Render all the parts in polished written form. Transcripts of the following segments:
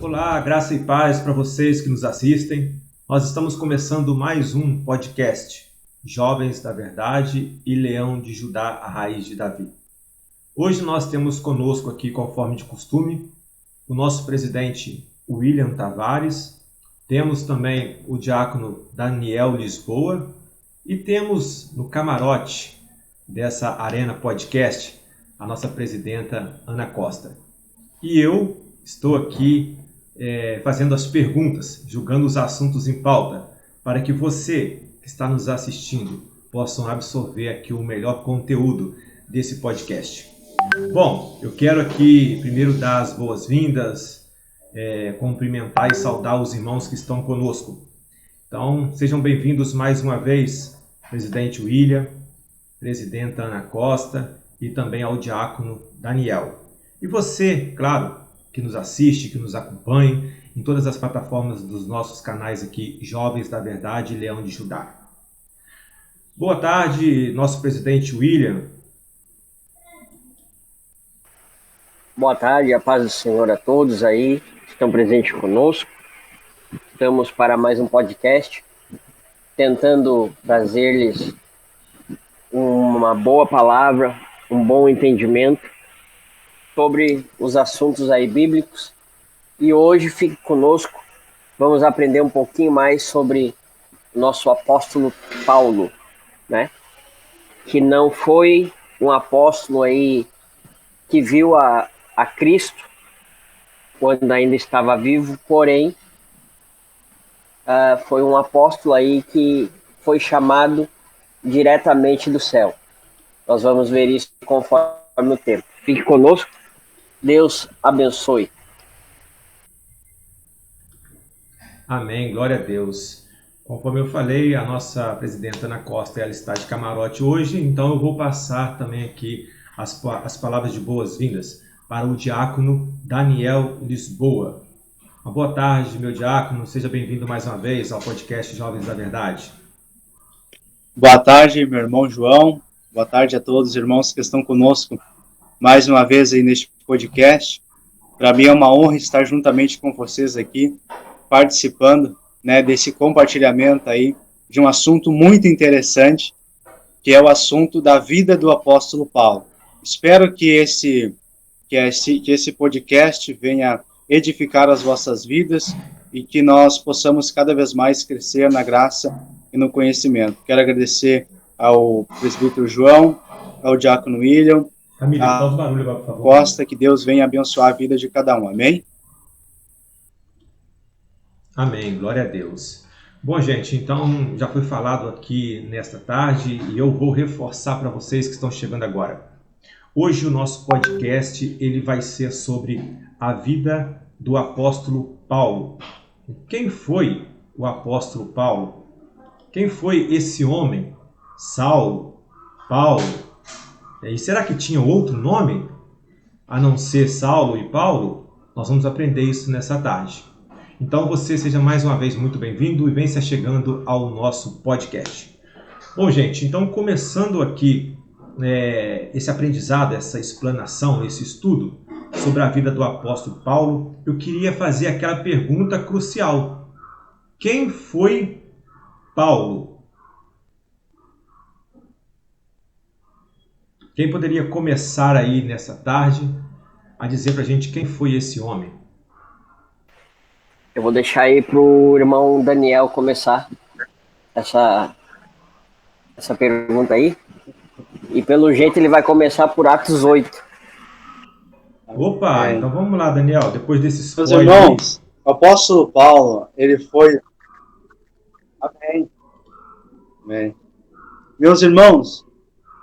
Olá, graça e paz para vocês que nos assistem. Nós estamos começando mais um podcast, Jovens da Verdade e Leão de Judá, a Raiz de Davi. Hoje nós temos conosco aqui, conforme de costume, o nosso presidente William Tavares, temos também o diácono Daniel Lisboa e temos no camarote dessa Arena Podcast a nossa presidenta Ana Costa. E eu estou aqui fazendo as perguntas, julgando os assuntos em pauta, para que você que está nos assistindo possa absorver aqui o melhor conteúdo desse podcast. Bom, eu quero aqui primeiro dar as boas-vindas, cumprimentar e saudar os irmãos que estão conosco. Então, sejam bem-vindos mais uma vez, presidente William, presidenta Ana Costa e também ao diácono Daniel. E você, claro, que nos assiste, que nos acompanhe em todas as plataformas dos nossos canais aqui, Jovens da Verdade e Leão de Judá. Boa tarde, nosso presidente William. Boa tarde, a paz do Senhor a todos aí que estão presentes conosco. Estamos para mais um podcast, tentando trazer-lhes uma boa palavra, um bom entendimento sobre os assuntos aí bíblicos. E hoje fique conosco, vamos aprender um pouquinho mais sobre nosso apóstolo Paulo, né? Que não foi um apóstolo aí que viu a Cristo quando ainda estava vivo, porém foi um apóstolo aí que foi chamado diretamente do céu. Nós vamos ver isso conforme o tempo. Fique conosco. Deus abençoe. Amém, glória a Deus. Conforme eu falei, a nossa presidenta Ana Costa ela está de camarote hoje, então eu vou passar também aqui as palavras de boas-vindas para o diácono Daniel Lisboa. Uma boa tarde, meu diácono, seja bem-vindo mais uma vez ao podcast Jovens da Verdade. Boa tarde, meu irmão João, boa tarde a todos os irmãos que estão conosco mais uma vez aí neste podcast. Para mim é uma honra estar juntamente com vocês aqui, participando, né, desse compartilhamento aí de um assunto muito interessante, que é o assunto da vida do apóstolo Paulo. Espero que esse podcast venha edificar as vossas vidas e que nós possamos cada vez mais crescer na graça e no conhecimento. Quero agradecer ao presbítero João, ao diácono William, Camila, faz barulho agora, por favor. Costa, que Deus venha abençoar a vida de cada um. Amém? Amém, glória a Deus. Bom, gente, então já foi falado aqui nesta tarde e eu vou reforçar para vocês que estão chegando agora. Hoje o nosso podcast ele vai ser sobre a vida do apóstolo Paulo. Quem foi o apóstolo Paulo? Quem foi esse homem? Saulo, Paulo. E será que tinha outro nome a não ser Saulo e Paulo? Nós vamos aprender isso nessa tarde. Então você seja mais uma vez muito bem-vindo e venha chegando ao nosso podcast. Bom, gente, então começando aqui esse aprendizado, essa explanação, esse estudo sobre a vida do apóstolo Paulo, eu queria fazer aquela pergunta crucial. Quem foi Paulo? Quem poderia começar aí nessa tarde a dizer para a gente quem foi esse homem? Eu vou deixar aí para o irmão Daniel começar essa pergunta aí. E pelo jeito ele vai começar por Atos 8. Opa, então vamos lá, Daniel. Depois desses meus irmãos, o apóstolo Paulo, ele foi... Amém. Amém. Meus irmãos,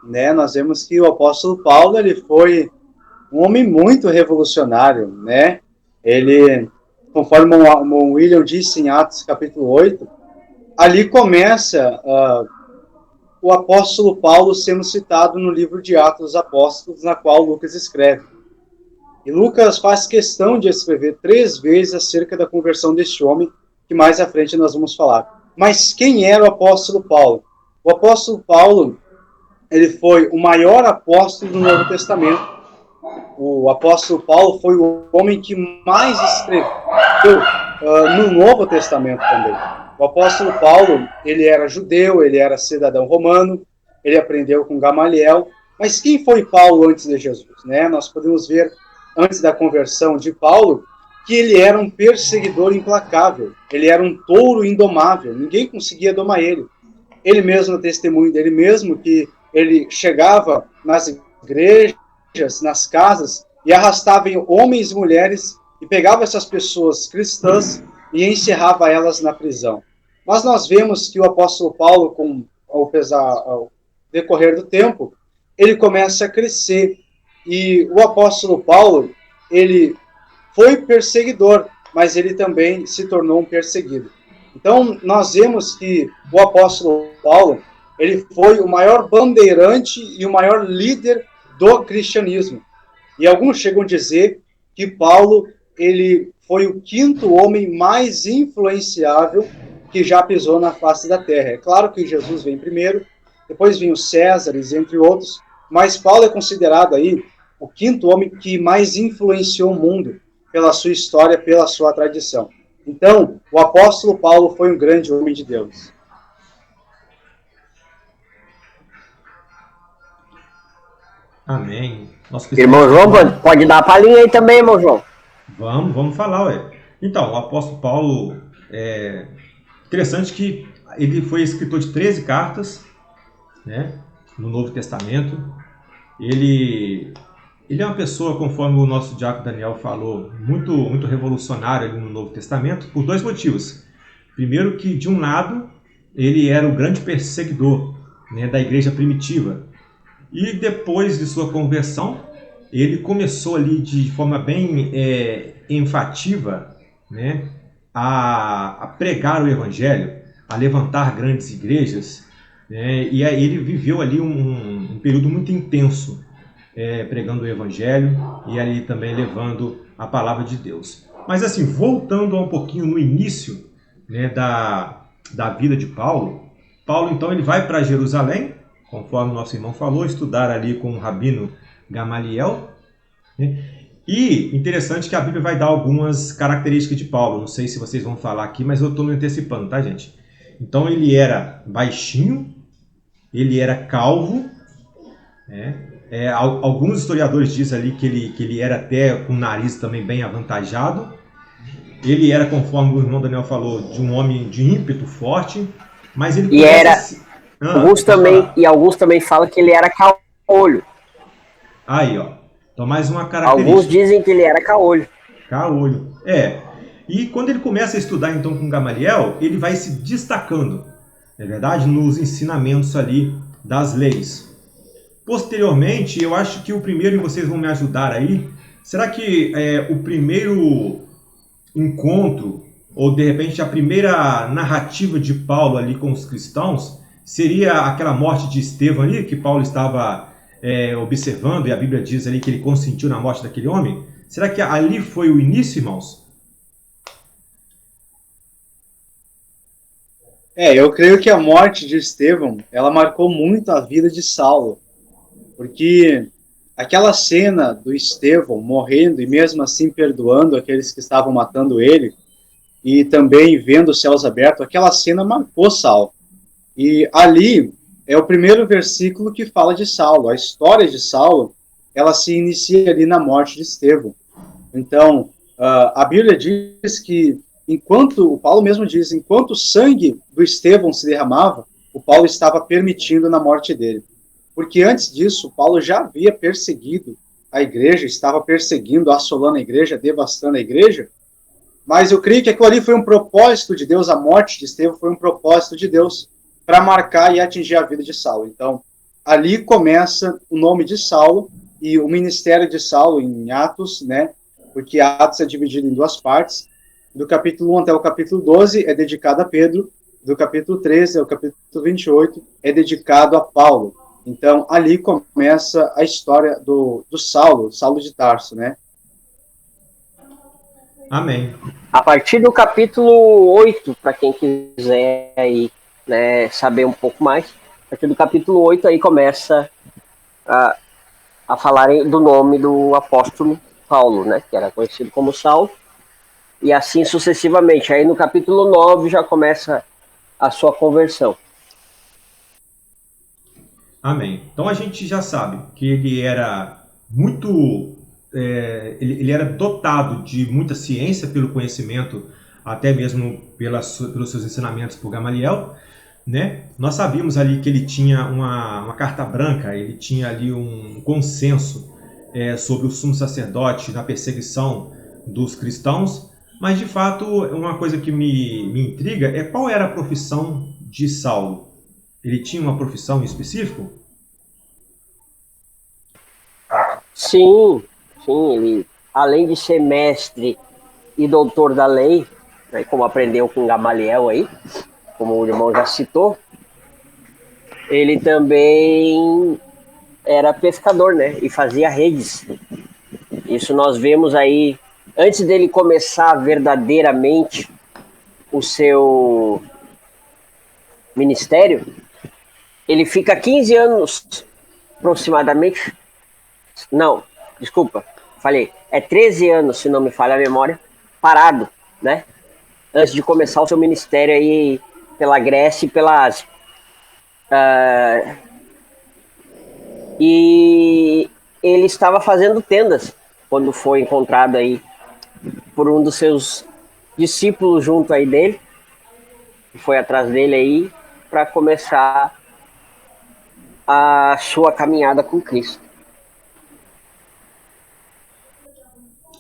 né, nós vemos que o apóstolo Paulo ele foi um homem muito revolucionário, né? Ele, conforme o William disse em Atos capítulo 8, ali começa o apóstolo Paulo sendo citado no livro de Atos dos Apóstolos, na qual Lucas escreve. E Lucas faz questão de escrever 3 vezes acerca da conversão deste homem, que mais à frente nós vamos falar. Mas quem era o apóstolo Paulo? O apóstolo Paulo, ele foi o maior apóstolo do Novo Testamento. O apóstolo Paulo foi o homem que mais escreveu. no Novo Testamento também. O apóstolo Paulo, ele era judeu, ele era cidadão romano, ele aprendeu com Gamaliel, mas quem foi Paulo antes de Jesus? Né? Nós podemos ver, antes da conversão de Paulo, que ele era um perseguidor implacável, ele era um touro indomável, ninguém conseguia domar ele. Ele mesmo, no testemunho dele mesmo, que ele chegava nas igrejas, nas casas, e arrastava homens e mulheres, e pegava essas pessoas cristãs e encerrava elas na prisão. Mas nós vemos que o apóstolo Paulo, com ao decorrer do tempo, ele começa a crescer, e o apóstolo Paulo, ele foi perseguidor, mas ele também se tornou um perseguido. Então, nós vemos que o apóstolo Paulo, ele foi o maior bandeirante e o maior líder do cristianismo. E alguns chegam a dizer que Paulo, ele foi o quinto homem mais influenciável que já pisou na face da terra. É claro que Jesus vem primeiro, depois vem os Césares, entre outros, mas Paulo é considerado aí o quinto homem que mais influenciou o mundo pela sua história, pela sua tradição. Então, o apóstolo Paulo foi um grande homem de Deus. Amém. Irmão João, pode dar a palhinha aí também, irmão João. Vamos falar, ué. Então, o apóstolo Paulo, interessante que ele foi escritor de 13 cartas, né, no Novo Testamento. Ele é uma pessoa, conforme o nosso diácono Daniel falou, muito revolucionário ali no Novo Testamento, por dois motivos. Primeiro que, de um lado, ele era o grande perseguidor, né, da igreja primitiva. E depois de sua conversão, ele começou ali de forma bem enfativa, né, a pregar o evangelho, a levantar grandes igrejas, né, e aí ele viveu ali um período muito intenso, pregando o evangelho e ali também levando a palavra de Deus. Mas assim, voltando um pouquinho no início, né, da vida de Paulo então ele vai para Jerusalém, conforme o nosso irmão falou, estudar ali com o rabino Gamaliel, né? E interessante que a Bíblia vai dar algumas características de Paulo, não sei se vocês vão falar aqui, mas eu estou me antecipando, tá, gente? Então ele era baixinho, ele era calvo, né? Alguns historiadores dizem ali que ele era até com o nariz também bem avantajado. Ele era, conforme o irmão Daniel falou, de um homem de ímpeto forte, mas ele alguns também falam que ele era caolho. Aí, ó. Então mais uma característica. Alguns dizem que ele era caolho. Caolho. E quando ele começa a estudar então com Gamaliel, ele vai se destacando, é verdade, nos ensinamentos ali das leis. Posteriormente, eu acho que o primeiro, e vocês vão me ajudar aí, será que o primeiro encontro, ou de repente a primeira narrativa de Paulo ali com os cristãos, seria aquela morte de Estevão ali, que Paulo estava observando, e a Bíblia diz ali que ele consentiu na morte daquele homem? Será que ali foi o início, irmãos? Eu creio que a morte de Estevão, ela marcou muito a vida de Saulo, porque aquela cena do Estevão morrendo e mesmo assim perdoando aqueles que estavam matando ele, e também vendo os céus abertos, aquela cena marcou Saulo. E ali é o primeiro versículo que fala de Saulo. A história de Saulo, ela se inicia ali na morte de Estevão. Então, a Bíblia diz que o Paulo mesmo diz, enquanto o sangue do Estevão se derramava, o Paulo estava permitindo na morte dele. Porque antes disso, Paulo já havia perseguido a igreja, estava perseguindo, assolando a igreja, devastando a igreja, mas eu creio que aquilo ali foi um propósito de Deus, a morte de Estevão foi um propósito de Deus para marcar e atingir a vida de Saulo. Então, ali começa o nome de Saulo e o ministério de Saulo em Atos, né? Porque Atos é dividido em duas partes. Do capítulo 1 até o capítulo 12 é dedicado a Pedro, do capítulo 13 ao capítulo 28 é dedicado a Paulo. Então, ali começa a história do Saulo de Tarso, né? Amém. A partir do capítulo 8, para quem quiser aí, né, saber um pouco mais, a partir do capítulo 8 aí começa a falarem do nome do apóstolo Paulo, né, que era conhecido como Saulo, e assim sucessivamente. Aí no capítulo 9 já começa a sua conversão. Amém. Então a gente já sabe que ele era muito, ele era dotado de muita ciência pelo conhecimento, até mesmo pelos seus ensinamentos por Gamaliel, né? Nós sabíamos ali que ele tinha uma carta branca, ele tinha ali um consenso sobre o sumo sacerdote na perseguição dos cristãos, mas de fato uma coisa que me intriga é qual era a profissão de Saulo. Ele tinha uma profissão em específico? Sim, ele, além de ser mestre e doutor da lei, né, como aprendeu com Gamaliel aí, como o irmão já citou, ele também era pescador, né, e fazia redes. Isso nós vemos aí, antes dele começar verdadeiramente o seu ministério, ele fica 15 anos aproximadamente, não, desculpa, falei, é 13 anos, se não me falha a memória, parado, né, antes de começar o seu ministério aí pela Grécia e pela Ásia. E ele estava fazendo tendas quando foi encontrado aí por um dos seus discípulos junto aí dele, que foi atrás dele aí para começar a sua caminhada com Cristo.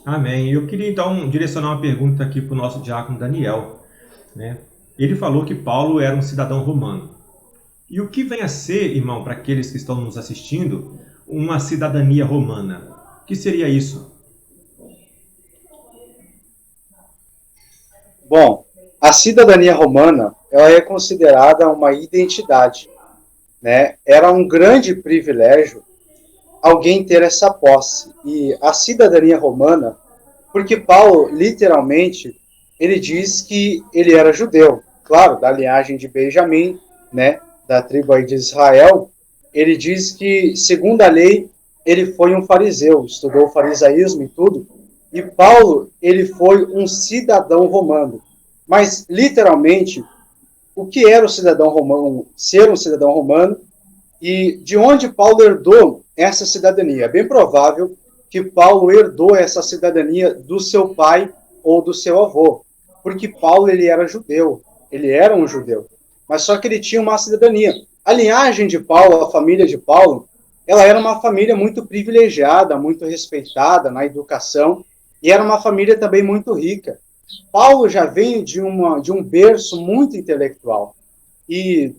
Amém. Eu queria então direcionar uma pergunta aqui para o nosso diácono Daniel, né? Ele falou que Paulo era um cidadão romano. E o que vem a ser, irmão, para aqueles que estão nos assistindo, uma cidadania romana? O que seria isso? Bom, a cidadania romana ela é considerada uma identidade, né? Era um grande privilégio alguém ter essa posse. E a cidadania romana, porque Paulo, literalmente, ele diz que ele era judeu, claro, da linhagem de Benjamim, né? Da tribo aí de Israel. Ele diz que, segundo a lei, ele foi um fariseu, estudou o farisaísmo e tudo. E Paulo, ele foi um cidadão romano. Mas, literalmente, o que era o cidadão romano, ser um cidadão romano, e de onde Paulo herdou essa cidadania? É bem provável que Paulo herdou essa cidadania do seu pai ou do seu avô, porque Paulo ele era judeu, ele era um judeu, mas só que ele tinha uma cidadania. A linhagem de Paulo, a família de Paulo, ela era uma família muito privilegiada, muito respeitada na educação, e era uma família também muito rica. Paulo já veio de um berço muito intelectual, e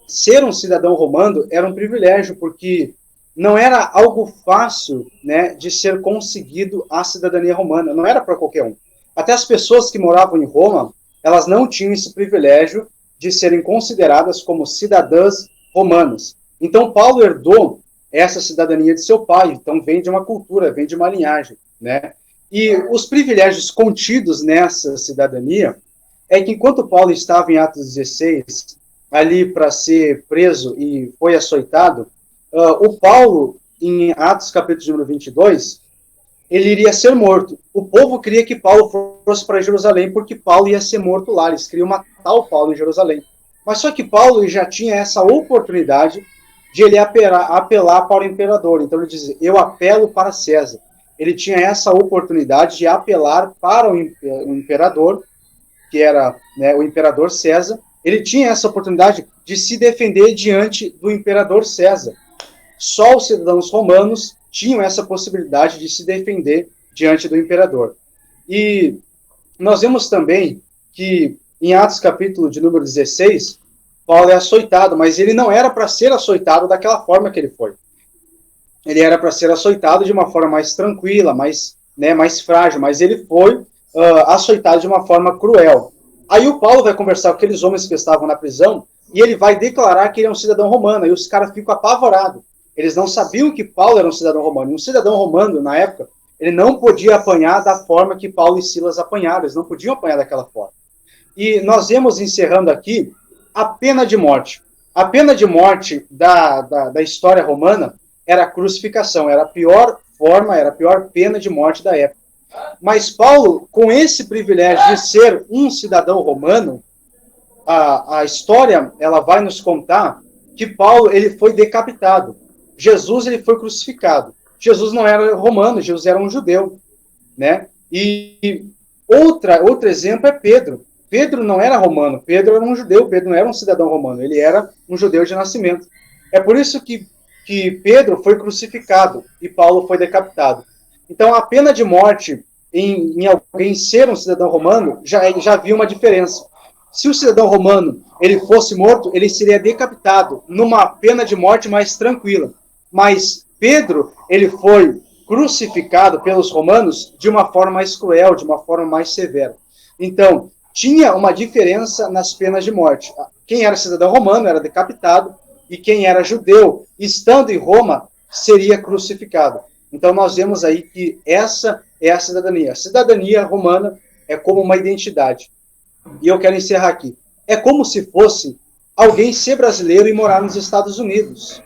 ser um cidadão romano era um privilégio, porque não era algo fácil, né, de ser conseguido a cidadania romana, não era para qualquer um. Até as pessoas que moravam em Roma, elas não tinham esse privilégio de serem consideradas como cidadãs romanas. Então Paulo herdou essa cidadania de seu pai, então vem de uma cultura, vem de uma linhagem, né? E os privilégios contidos nessa cidadania é que enquanto Paulo estava em Atos 16, ali para ser preso e foi açoitado, o Paulo, em Atos capítulo número 22, ele iria ser morto. O povo queria que Paulo fosse para Jerusalém, porque Paulo ia ser morto lá, eles queriam matar o Paulo em Jerusalém. Mas só que Paulo já tinha essa oportunidade de ele apelar para o imperador. Então ele diz, eu apelo para César. Ele tinha essa oportunidade de apelar para o imperador, que era, né, o imperador César. Ele tinha essa oportunidade de se defender diante do imperador César. Só os cidadãos romanos tinham essa possibilidade de se defender diante do imperador. E nós vemos também que em Atos capítulo de número 16, Paulo é açoitado, mas ele não era para ser açoitado daquela forma que ele foi. Ele era para ser açoitado de uma forma mais tranquila, mais frágil, mas ele foi açoitado de uma forma cruel. Aí o Paulo vai conversar com aqueles homens que estavam na prisão e ele vai declarar que ele é um cidadão romano, e os caras ficam apavorados. Eles não sabiam que Paulo era um cidadão romano. E um cidadão romano, na época, ele não podia apanhar da forma que Paulo e Silas apanharam, eles não podiam apanhar daquela forma. E nós vemos, encerrando aqui, a pena de morte. A pena de morte da história romana era a crucificação, era a pior forma, era a pior pena de morte da época. Mas Paulo, com esse privilégio de ser um cidadão romano, a história ela vai nos contar que Paulo ele foi decapitado. Jesus ele foi crucificado. Jesus não era romano, Jesus era um judeu, né? E outro exemplo é Pedro. Pedro não era romano, Pedro era um judeu, Pedro não era um cidadão romano, ele era um judeu de nascimento. É por isso que Pedro foi crucificado e Paulo foi decapitado. Então, a pena de morte em alguém ser um cidadão romano já havia uma diferença. Se o cidadão romano ele fosse morto, ele seria decapitado numa pena de morte mais tranquila. Mas Pedro ele foi crucificado pelos romanos de uma forma mais cruel, de uma forma mais severa. Então, tinha uma diferença nas penas de morte. Quem era cidadão romano era decapitado, e quem era judeu, estando em Roma, seria crucificado. Então, nós vemos aí que essa é a cidadania. A cidadania romana é como uma identidade. E eu quero encerrar aqui. É como se fosse alguém ser brasileiro e morar nos Estados Unidos.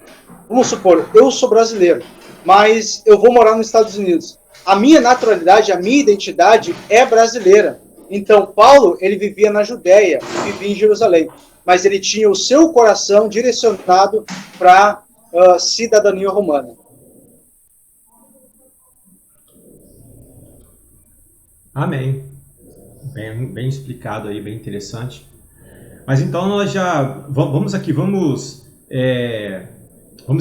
Vamos supor, eu sou brasileiro, mas eu vou morar nos Estados Unidos. A minha naturalidade, a minha identidade é brasileira. Então, Paulo, ele vivia na Judéia, vivia em Jerusalém, mas ele tinha o seu coração direcionado para a cidadania romana. Amém. Bem explicado aí, bem interessante. Mas então nós já vamos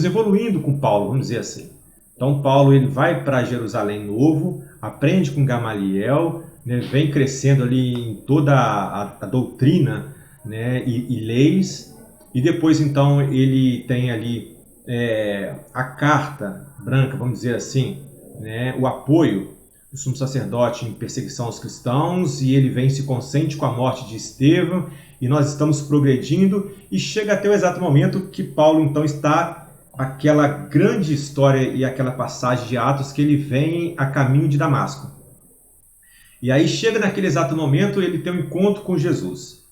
evoluindo com Paulo, vamos dizer assim. Então Paulo ele vai para Jerusalém novo, aprende com Gamaliel, né, vem crescendo ali em toda a doutrina, né, e leis, e depois então ele tem ali a carta branca, vamos dizer assim, né, o apoio do sumo sacerdote em perseguição aos cristãos, e ele vem se consente com a morte de Estevão, e nós estamos progredindo, e chega até o exato momento que Paulo então está aquela grande história e aquela passagem de Atos que ele vem a caminho de Damasco. E aí chega naquele exato momento, ele tem um encontro com Jesus.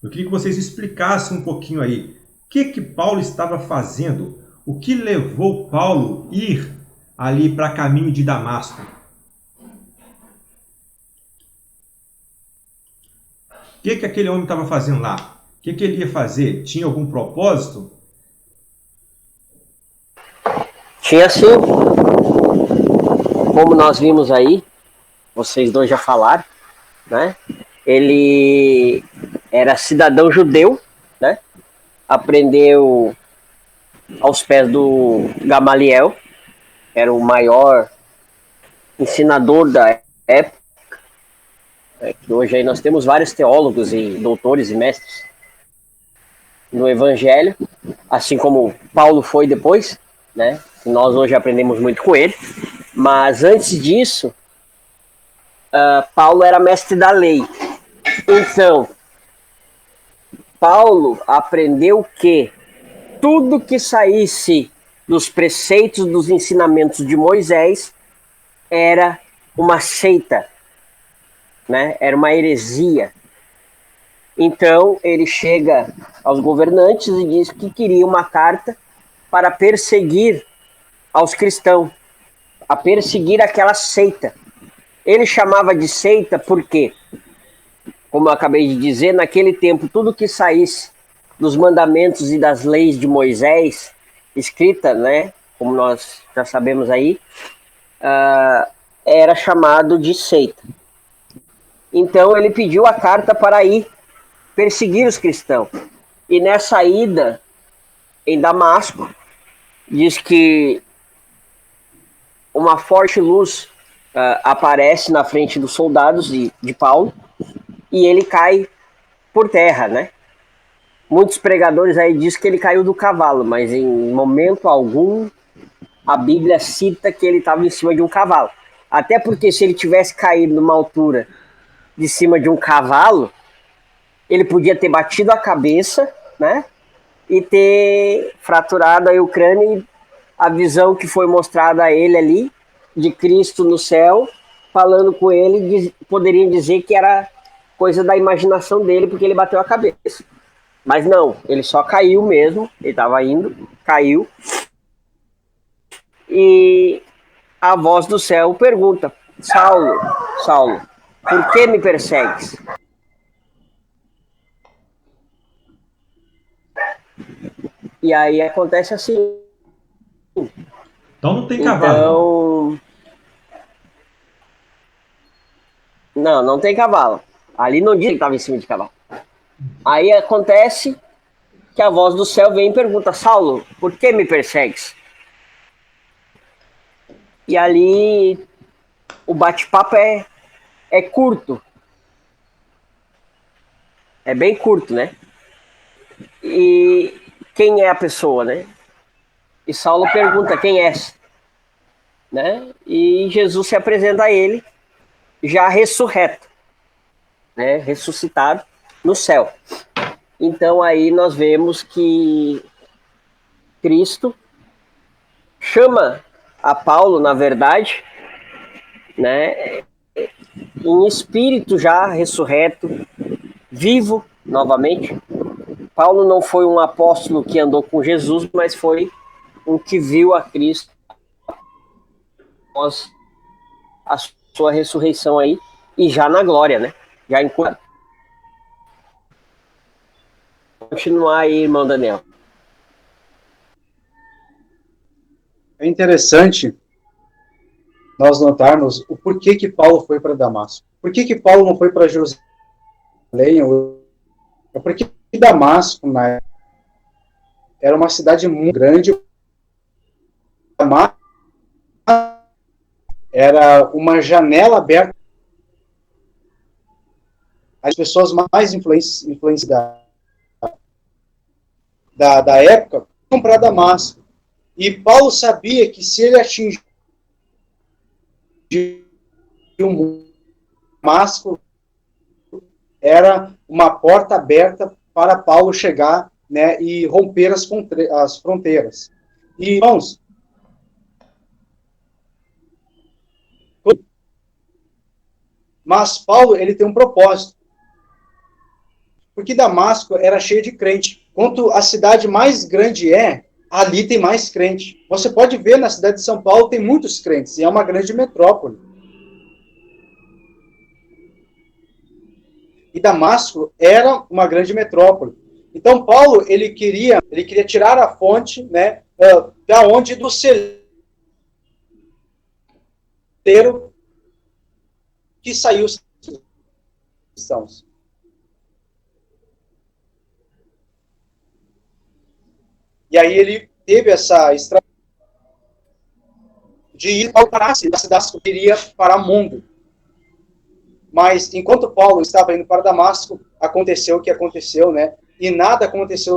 Eu queria que vocês explicassem um pouquinho aí o que Paulo estava fazendo, o que levou Paulo a ir ali para caminho de Damasco. O que aquele homem estava fazendo lá? O que ele ia fazer? Tinha algum propósito? Tinha sim. Como nós vimos aí, vocês dois já falaram, né? Ele era cidadão judeu, né? Aprendeu aos pés do Gamaliel, era o maior ensinador da época. Que hoje aí nós temos vários teólogos e doutores e mestres no Evangelho, assim como Paulo foi depois, né? Nós hoje aprendemos muito com ele. Mas antes disso, Paulo era mestre da lei. Então, Paulo aprendeu que tudo que saísse dos preceitos, dos ensinamentos de Moisés, era uma seita, né? Era uma heresia. Então, ele chega aos governantes e diz que queria uma carta para perseguir aos cristãos, a perseguir aquela seita. Ele chamava de seita porque, como eu acabei de dizer, naquele tempo, tudo que saísse dos mandamentos e das leis de Moisés, escrita, né, como nós já sabemos aí, era chamado de seita. Então ele pediu a carta para ir perseguir os cristãos. E nessa ida em Damasco, diz que uma forte luz aparece na frente dos soldados de Paulo, e ele cai por terra, né? Muitos pregadores aí dizem que ele caiu do cavalo, mas em momento algum a Bíblia cita que ele estava em cima de um cavalo. Até porque se ele tivesse caído numa altura de cima de um cavalo, ele podia ter batido a cabeça, né? E ter fraturado aí o crânio, e a visão que foi mostrada a ele ali, de Cristo no céu, falando com ele, poderiam dizer que era coisa da imaginação dele, porque ele bateu a cabeça. Mas não, ele só caiu mesmo, ele estava indo, caiu, e a voz do céu pergunta: Saulo, Saulo, por que me persegues? E aí acontece assim. Então não tem cavalo. Não tem cavalo. Ali não diz que estava em cima de cavalo. Aí acontece que a voz do céu vem e pergunta: Saulo, por que me persegues? E ali o bate-papo é curto. É bem curto, né? E quem é a pessoa, né? E Saulo pergunta: quem és? Né? E Jesus se apresenta a ele já ressurreto, né? Ressuscitado no céu. Então aí nós vemos que Cristo chama a Paulo, na verdade, né, em espírito já ressurreto, vivo novamente. Paulo não foi um apóstolo que andou com Jesus, mas foi um que viu a Cristo após a sua ressurreição aí, e já na glória, né? Já em continuar aí, irmão Daniel. É interessante nós notarmos o porquê que Paulo foi para Damasco. Por que Paulo não foi para Jerusalém? Porque Damasco, né, era uma cidade muito grande. Damasco era uma janela aberta às pessoas mais influentes da época para Damasco. E Paulo sabia que se ele atingir um Damasco, era uma porta aberta para Paulo chegar, né, e romper as fronteiras. E, irmãos, mas Paulo, ele tem um propósito. Porque Damasco era cheio de crente. Quanto a cidade mais grande ali tem mais crente. Você pode ver na cidade de São Paulo tem muitos crentes, e é uma grande metrópole. E Damasco era uma grande metrópole. Então Paulo, ele queria tirar a fonte, né, da onde do celeiro que saiu os cristãos. E aí ele teve essa estratégia de ir para a cidade que queria para o mundo. Mas enquanto Paulo estava indo para Damasco, aconteceu o que aconteceu, né? E nada aconteceu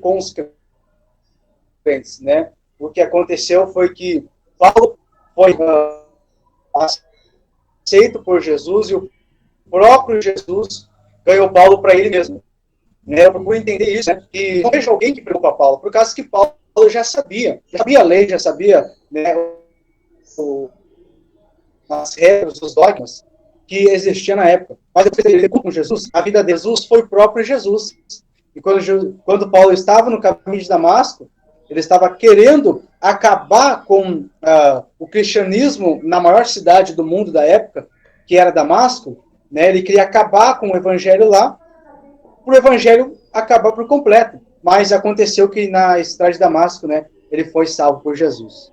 com os crentes, né? O que aconteceu foi que Paulo foi aceito por Jesus, e o próprio Jesus ganhou Paulo para ele mesmo. Né? Eu procuro entender isso, né? E não vejo alguém que preocupa Paulo, por causa que Paulo já sabia a lei, já sabia, né, as regras, os dogmas que existiam na época. Mas ele com Jesus, a vida de Jesus foi o próprio Jesus. E quando Paulo estava no caminho de Damasco, ele estava querendo acabar com o cristianismo na maior cidade do mundo da época, que era Damasco, né? Ele queria acabar com o evangelho lá, para o evangelho acabar por completo. Mas aconteceu que na estrada de Damasco, né, ele foi salvo por Jesus.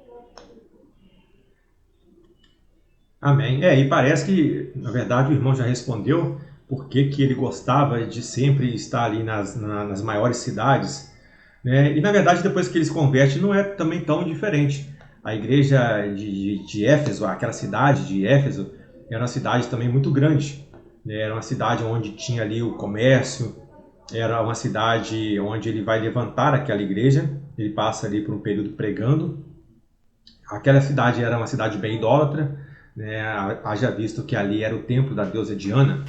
Amém. E parece que, na verdade, o irmão já respondeu por que ele gostava de sempre estar ali nas maiores cidades, né? E, na verdade, depois que ele se converte, não é também tão diferente. A igreja de Éfeso, aquela cidade de Éfeso, era uma cidade também muito grande, né? Era uma cidade onde tinha ali o comércio, era uma cidade onde ele vai levantar aquela igreja, ele passa ali por um período pregando. Aquela cidade era uma cidade bem idólatra, né? Haja visto que ali era o templo da deusa Diana,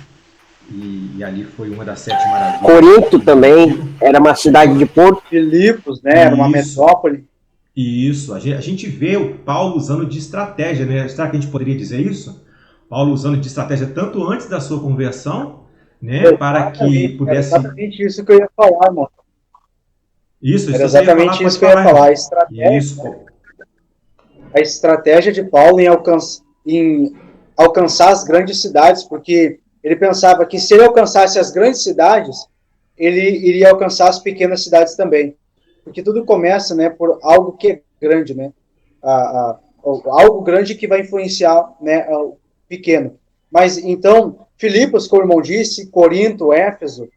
e ali foi uma das 7 maravilhas. Corinto também era uma cidade de porto. Filipos, né? Era uma metrópole. Isso, a gente vê o Paulo usando de estratégia, né? Será que a gente poderia dizer isso? Paulo usando de estratégia tanto antes da sua conversão, né? Para que pudesse... Era exatamente isso que eu ia falar, irmão. Isso era exatamente isso que eu ia falar. A estratégia, isso. a estratégia de Paulo em alcançar as grandes cidades, porque ele pensava que se ele alcançasse as grandes cidades, ele iria alcançar as pequenas cidades também. Porque tudo começa, né, por algo que é grande, né? Algo grande que vai influenciar, né, o pequeno. Mas, então, Filipos, como o irmão disse, Corinto, Éfeso,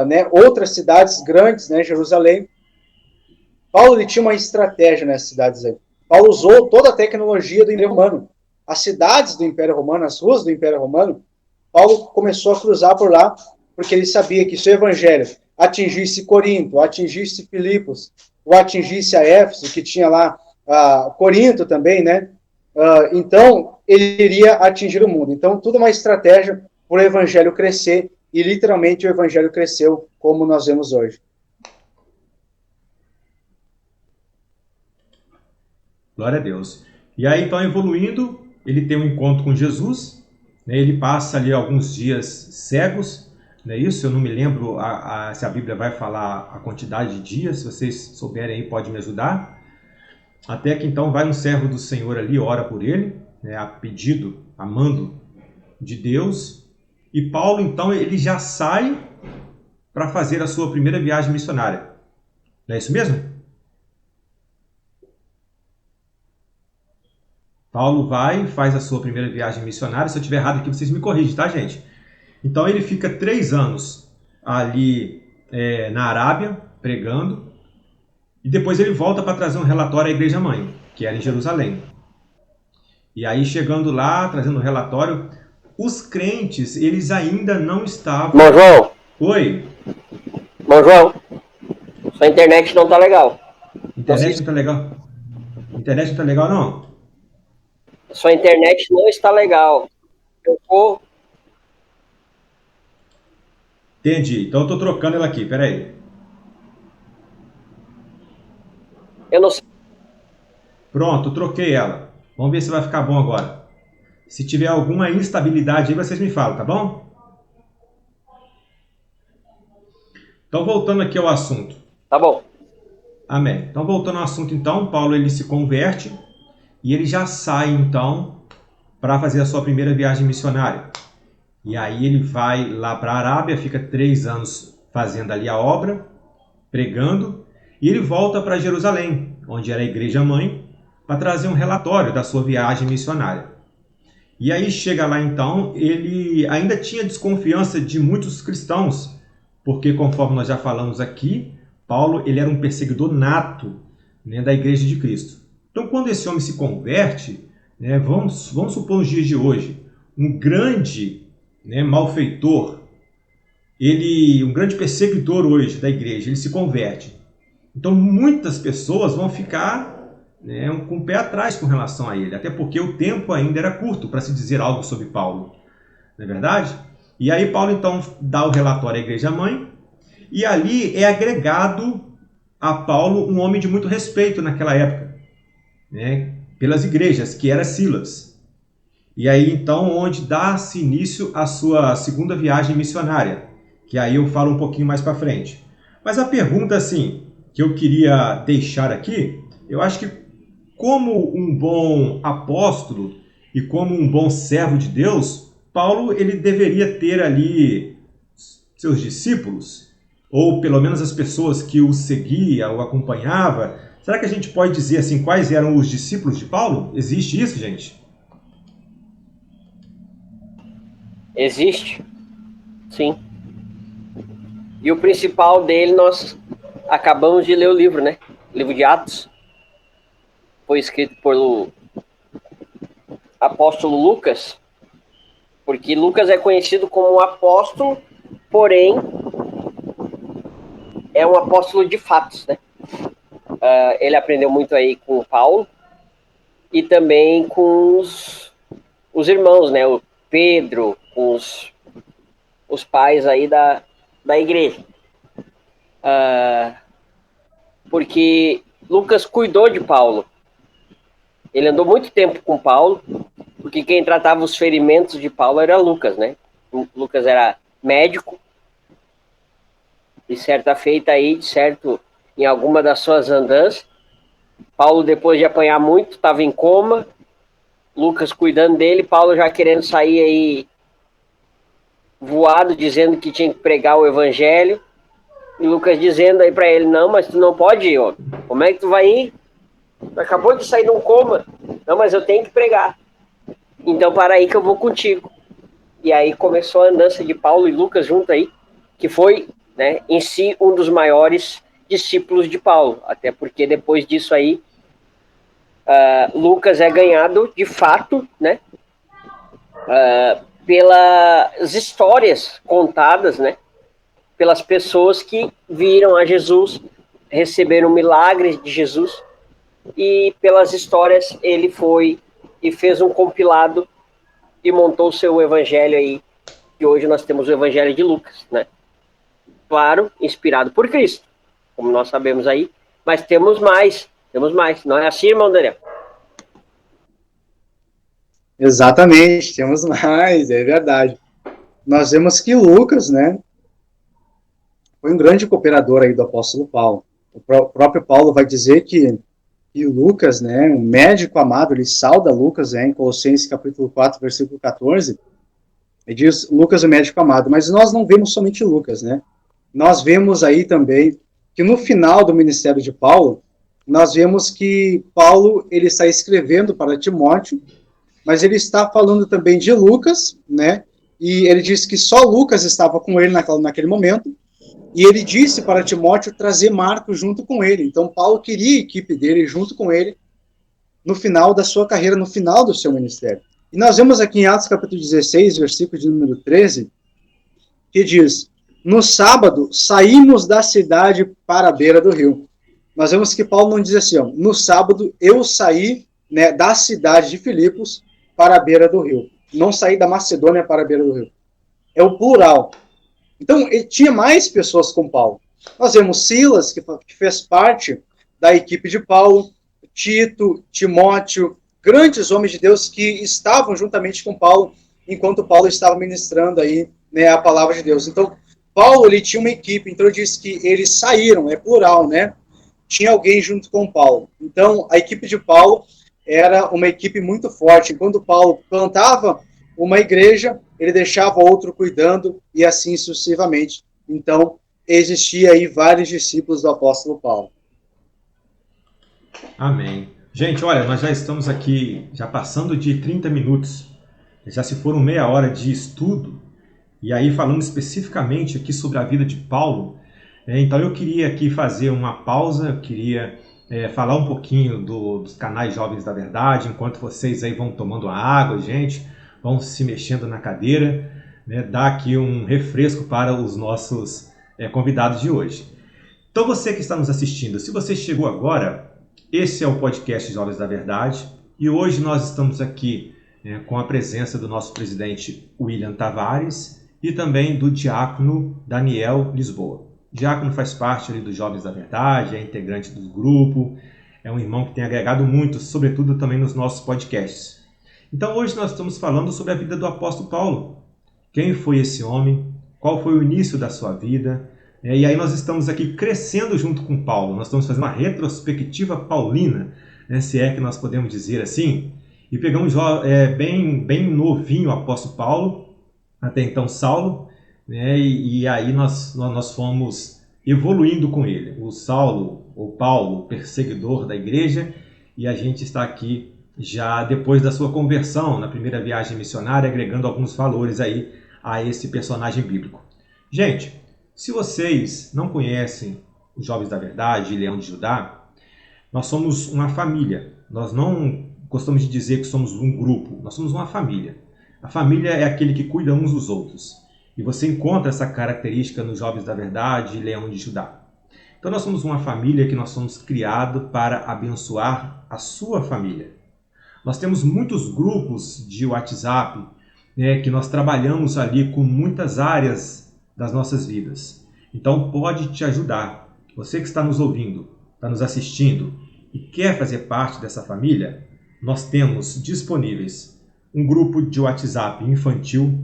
né, outras cidades grandes, né, Jerusalém. Paulo ele tinha uma estratégia nessas cidades aí. Paulo usou toda a tecnologia do Império Romano. As cidades do Império Romano, as ruas do Império Romano, Paulo começou a cruzar por lá, porque ele sabia que se o evangelho atingisse Corinto, atingisse Filipos, ou atingisse a Éfeso, que tinha lá Corinto também, né? Então, ele iria atingir o mundo. Então, tudo é uma estratégia para o evangelho crescer, e literalmente o evangelho cresceu como nós vemos hoje. Glória a Deus. E aí, então, evoluindo, ele tem um encontro com Jesus, né? Ele passa ali alguns dias cegos, não é isso? Eu não me lembro se a Bíblia vai falar a quantidade de dias, se vocês souberem aí, pode me ajudar. Até que então vai um servo do Senhor ali, ora por ele, né, a pedido, a mando de Deus. E Paulo, então, ele já sai para fazer a sua primeira viagem missionária. Não é isso mesmo? Paulo vai, faz a sua primeira viagem missionária. Se eu estiver errado aqui, vocês me corrigem, tá, gente? Então ele fica 3 anos ali na Arábia, pregando. E depois ele volta para trazer um relatório à igreja-mãe, que era em Jerusalém. E aí, chegando lá, trazendo um relatório, os crentes, eles ainda não estavam... Irmão João. Oi. Irmão João, sua internet não tá legal. Internet não tá legal? Internet não tá legal, não? Sua internet não está legal. Eu vou... Entendi. Então eu tô trocando ela aqui, peraí. Eu não sei. Pronto, troquei ela. Vamos ver se vai ficar bom agora. Se tiver alguma instabilidade aí, vocês me falam, tá bom? Então, voltando aqui ao assunto. Tá bom. Amém. Então, voltando ao assunto, então, Paulo ele se converte e ele já sai, então, para fazer a sua primeira viagem missionária. E aí ele vai lá para a Arábia, fica 3 anos fazendo ali a obra, pregando, e ele volta para Jerusalém, onde era a igreja-mãe, para trazer um relatório da sua viagem missionária. E aí chega lá, então, ele ainda tinha desconfiança de muitos cristãos, porque, conforme nós já falamos aqui, Paulo ele era um perseguidor nato, né, da Igreja de Cristo. Então, quando esse homem se converte, né, vamos supor nos dias de hoje, um grande, né, malfeitor, um grande perseguidor hoje da igreja, ele se converte. Então, muitas pessoas vão ficar, né, com o pé atrás com relação a ele, até porque o tempo ainda era curto para se dizer algo sobre Paulo. Não é verdade? E aí Paulo, então, dá o relatório à igreja-mãe, e ali é agregado a Paulo um homem de muito respeito naquela época, né, pelas igrejas, que era Silas. E aí, então, onde dá-se início à sua segunda viagem missionária, que aí eu falo um pouquinho mais para frente. Mas a pergunta, assim, que eu queria deixar aqui, eu acho que como um bom apóstolo e como um bom servo de Deus, Paulo ele deveria ter ali seus discípulos, ou pelo menos as pessoas que o seguia, o acompanhava. Será que a gente pode dizer assim quais eram os discípulos de Paulo? Existe isso, gente? Existe, sim. E o principal dele, nós acabamos de ler o livro, né? O livro de Atos. Foi escrito pelo apóstolo Lucas, porque Lucas é conhecido como um apóstolo, porém é um apóstolo de fatos, né? Ele aprendeu muito aí com o Paulo e também com os irmãos, né? O Pedro, os pais aí da igreja. Porque Lucas cuidou de Paulo. Ele andou muito tempo com Paulo, porque quem tratava os ferimentos de Paulo era Lucas, né? Lucas era médico, e certa feita aí, certo, em alguma das suas andanças, Paulo, depois de apanhar muito, estava em coma. Lucas cuidando dele, Paulo já querendo sair aí voado, dizendo que tinha que pregar o evangelho. E Lucas dizendo aí para ele, não, mas tu não pode ir, ó. Como é que tu vai ir? Tu acabou de sair de um coma. Não, mas eu tenho que pregar. Então para aí que eu vou contigo. E aí começou a andança de Paulo e Lucas junto aí, que foi, né, em si um dos maiores discípulos de Paulo. Até porque depois disso aí, Lucas é ganhado de fato, né, pelas histórias contadas, né, pelas pessoas que viram a Jesus, receberam milagres de Jesus, e pelas histórias ele foi e fez um compilado e montou o seu evangelho aí, que hoje nós temos o evangelho de Lucas, né? Claro, inspirado por Cristo, como nós sabemos aí, mas temos mais, não é assim, irmão Daniel? Exatamente, temos mais, é verdade. Nós vemos que Lucas, né, foi um grande cooperador aí do apóstolo Paulo. O próprio Paulo vai dizer que Lucas, né, um médico amado, ele sauda Lucas, né, em Colossenses capítulo 4, versículo 14, e diz Lucas, o médico amado. Mas nós não vemos somente Lucas, né? Nós vemos aí também que no final do ministério de Paulo, nós vemos que Paulo, ele está escrevendo para Timóteo, mas ele está falando também de Lucas, né? E ele diz que só Lucas estava com ele naquele momento, e ele disse para Timóteo trazer Marcos junto com ele. Então, Paulo queria a equipe dele junto com ele no final da sua carreira, no final do seu ministério. E nós vemos aqui em Atos capítulo 16, versículo de número 13, que diz, no sábado, saímos da cidade para a beira do rio. Nós vemos que Paulo não diz assim, ó, no sábado eu saí, né, da cidade de Filipos para a beira do rio. Não saí da Macedônia para a beira do rio. É o plural. Então, ele tinha mais pessoas com Paulo. Nós vemos Silas, que fez parte da equipe de Paulo, Tito, Timóteo, grandes homens de Deus que estavam juntamente com Paulo, enquanto Paulo estava ministrando aí, né, a palavra de Deus. Então, Paulo, ele tinha uma equipe, então ele diz que eles saíram, é plural, né? Tinha alguém junto com Paulo. Então, a equipe de Paulo era uma equipe muito forte. Enquanto Paulo plantava uma igreja, ele deixava outro cuidando e assim sucessivamente. Então, existia aí vários discípulos do apóstolo Paulo. Amém. Gente, olha, nós já estamos aqui, já passando de 30 minutos. Já se foram meia hora de estudo. E aí, falando especificamente aqui sobre a vida de Paulo, então eu queria aqui fazer uma pausa, eu queria falar um pouquinho dos canais Jovens da Verdade, enquanto vocês aí vão tomando a água, gente, vão se mexendo na cadeira, né, dar aqui um refresco para os nossos convidados de hoje. Então você que está nos assistindo, se você chegou agora, esse é o podcast Jovens da Verdade e hoje nós estamos aqui com a presença do nosso presidente William Tavares e também do diácono Daniel Lisboa. O diácono faz parte ali dos Jovens da Verdade, é integrante do grupo, é um irmão que tem agregado muito, sobretudo também nos nossos podcasts. Então hoje nós estamos falando sobre a vida do apóstolo Paulo. Quem foi esse homem? Qual foi o início da sua vida? E aí nós estamos aqui crescendo junto com Paulo. Nós estamos fazendo uma retrospectiva paulina, né, se é que nós podemos dizer assim. E pegamos bem novinho o apóstolo Paulo, até então Saulo, né, e aí nós fomos evoluindo com ele. O Saulo, ou Paulo, perseguidor da igreja, e a gente está aqui já depois da sua conversão, na primeira viagem missionária, agregando alguns valores aí a esse personagem bíblico. Gente, se vocês não conhecem os Jovens da Verdade e Leão de Judá, nós somos uma família. Nós não gostamos de dizer que somos um grupo, nós somos uma família. A família é aquele que cuida uns dos outros. E você encontra essa característica nos Jovens da Verdade e Leão de Judá. Então nós somos uma família que nós somos criados para abençoar a sua família. Nós temos muitos grupos de WhatsApp, né, que nós trabalhamos ali com muitas áreas das nossas vidas. Então pode te ajudar. Você que está nos ouvindo, está nos assistindo e quer fazer parte dessa família, nós temos disponíveis um grupo de WhatsApp infantil,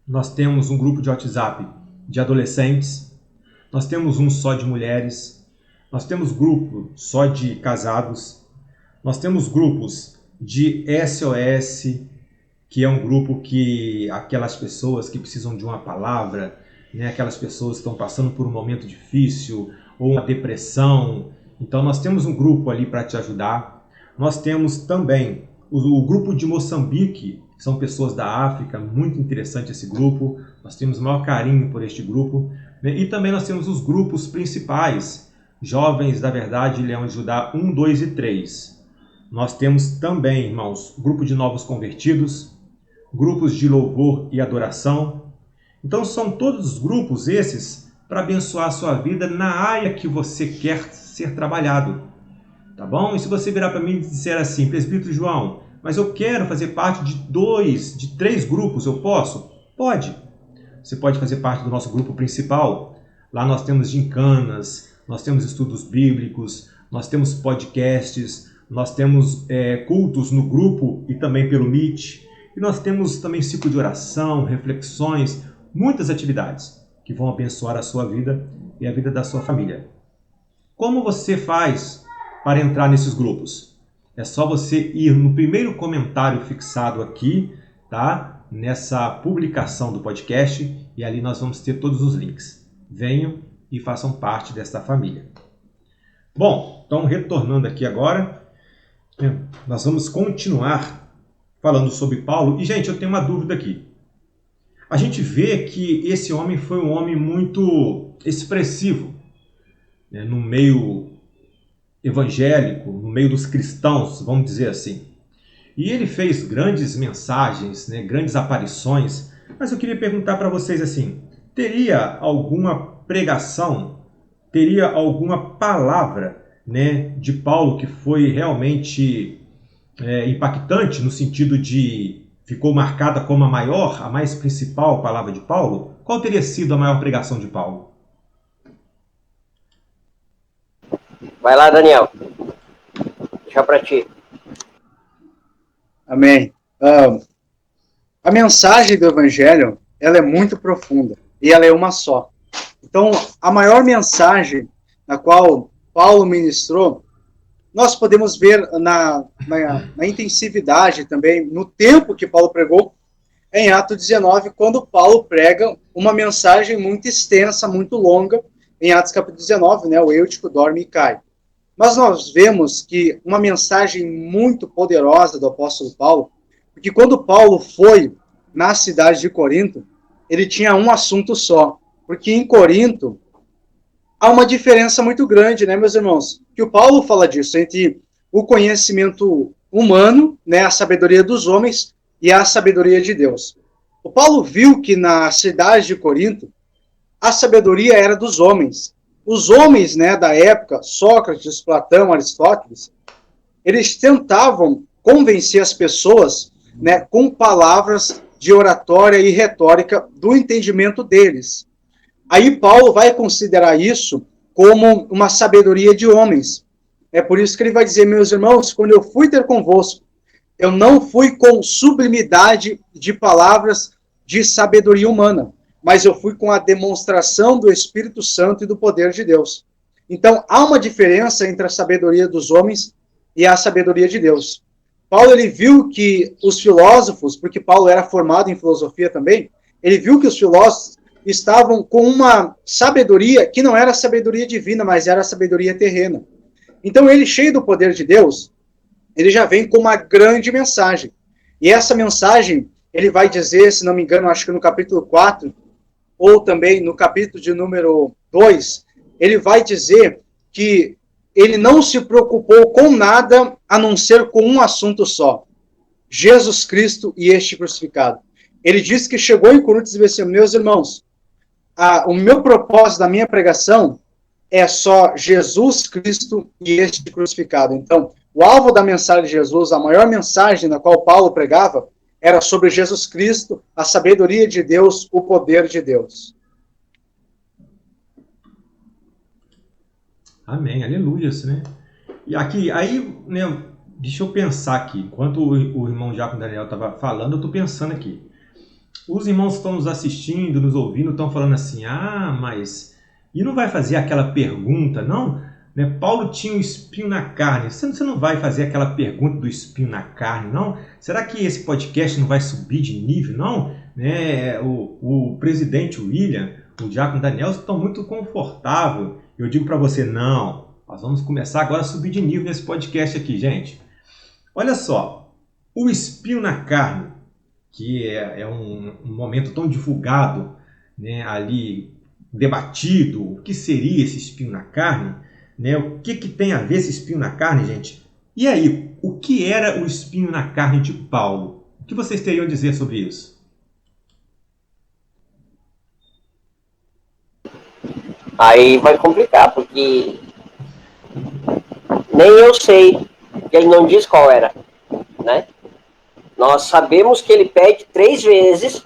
nós temos um grupo de WhatsApp de adolescentes, nós temos um só de mulheres, Nós temos grupo só de casados, nós temos grupos de SOS, que é um grupo que aquelas pessoas que precisam de uma palavra, né, aquelas pessoas que estão passando por um momento difícil ou uma depressão. Então nós temos um grupo ali para te ajudar. Nós temos também o grupo de Moçambique, que são pessoas da África, muito interessante esse grupo. Nós temos o maior carinho por este grupo. E também nós temos os grupos principais, Jovens da Verdade, Leão de Judá 1, 2 e 3. Nós temos também, irmãos, grupo de novos convertidos, grupos de louvor e adoração. Então são todos os grupos esses para abençoar a sua vida na área que você quer ser trabalhado. Tá bom? E se você virar para mim e disser assim, presbítero João, mas eu quero fazer parte de 3 grupos, eu posso? Pode. Você pode fazer parte do nosso grupo principal. Lá nós temos gincanas, nós temos estudos bíblicos, nós temos podcasts, nós temos cultos no grupo e também pelo Meet. E nós temos também ciclo de oração, reflexões, muitas atividades que vão abençoar a sua vida e a vida da sua família. Como você faz para entrar nesses grupos? É só você ir no primeiro comentário fixado aqui, tá? Nessa publicação do podcast, e ali nós vamos ter todos os links. Venham e façam parte desta família. Bom, então retornando aqui agora, nós vamos continuar falando sobre Paulo. E, gente, eu tenho uma dúvida aqui. A gente vê que esse homem foi um homem muito expressivo, né, no meio evangélico, no meio dos cristãos, vamos dizer assim. E ele fez grandes mensagens, né, grandes aparições, mas eu queria perguntar para vocês assim, teria alguma pregação, teria alguma palavra, né, de Paulo que foi realmente impactante no sentido de ficou marcada como a maior, a mais principal palavra de Paulo? Qual teria sido a maior pregação de Paulo? Vai lá, Daniel. Deixa para ti. Amém. A mensagem do Evangelho, ela é muito profunda e ela é uma só. Então, a maior mensagem na qual Paulo ministrou, nós podemos ver na intensividade também, no tempo que Paulo pregou, em Atos 19, quando Paulo prega uma mensagem muito extensa, muito longa, em Atos capítulo 19, né, o Eutico dorme e cai. Mas nós vemos que uma mensagem muito poderosa do apóstolo Paulo, porque quando Paulo foi na cidade de Corinto, ele tinha um assunto só, porque em Corinto há uma diferença muito grande, né, meus irmãos? Que o Paulo fala disso, entre o conhecimento humano, né, a sabedoria dos homens e a sabedoria de Deus. O Paulo viu que na cidade de Corinto, a sabedoria era dos homens. Os homens, né, da época, Sócrates, Platão, Aristóteles, eles tentavam convencer as pessoas, né, com palavras de oratória e retórica do entendimento deles. Aí Paulo vai considerar isso como uma sabedoria de homens. É por isso que ele vai dizer, meus irmãos, quando eu fui ter convosco, eu não fui com sublimidade de palavras de sabedoria humana, mas eu fui com a demonstração do Espírito Santo e do poder de Deus. Então, há uma diferença entre a sabedoria dos homens e a sabedoria de Deus. Paulo, ele viu que os filósofos, porque Paulo era formado em filosofia também, ele viu que os filósofos estavam com uma sabedoria que não era sabedoria divina, mas era sabedoria terrena. Então, ele, cheio do poder de Deus, ele já vem com uma grande mensagem. E essa mensagem, ele vai dizer, se não me engano, acho que no capítulo 4, ou também no capítulo de número 2, ele vai dizer que ele não se preocupou com nada a não ser com um assunto só: Jesus Cristo e este crucificado. Ele disse que chegou em Coríntios e disse assim, meus irmãos, o meu propósito da minha pregação é só Jesus Cristo e este crucificado. Então, o alvo da mensagem de Jesus, a maior mensagem na qual Paulo pregava, era sobre Jesus Cristo, a sabedoria de Deus, o poder de Deus. Amém, aleluia, né? E aqui, aí, né, deixa eu pensar aqui, enquanto o irmão Jacob Daniel estava falando, eu estou pensando aqui. Os irmãos que estão nos assistindo, nos ouvindo, estão falando assim, mas... E não vai fazer aquela pergunta, não? né? Paulo tinha um espinho na carne. Você não vai fazer aquela pergunta do espinho na carne, não? Será que esse podcast não vai subir de nível, não? Né? O presidente William, o diácono Daniel estão muito confortável. Eu digo para você, não. Nós vamos começar agora a subir de nível nesse podcast aqui, gente. Olha só, o espinho na carne, que é um momento tão divulgado, né, ali debatido, o que seria esse espinho na carne, né, o que tem a ver esse espinho na carne, gente? E aí, o que era o espinho na carne de Paulo? O que vocês teriam a dizer sobre isso? Aí vai complicar, porque nem eu sei, ele não diz qual era, né? Nós sabemos que ele pede 3 vezes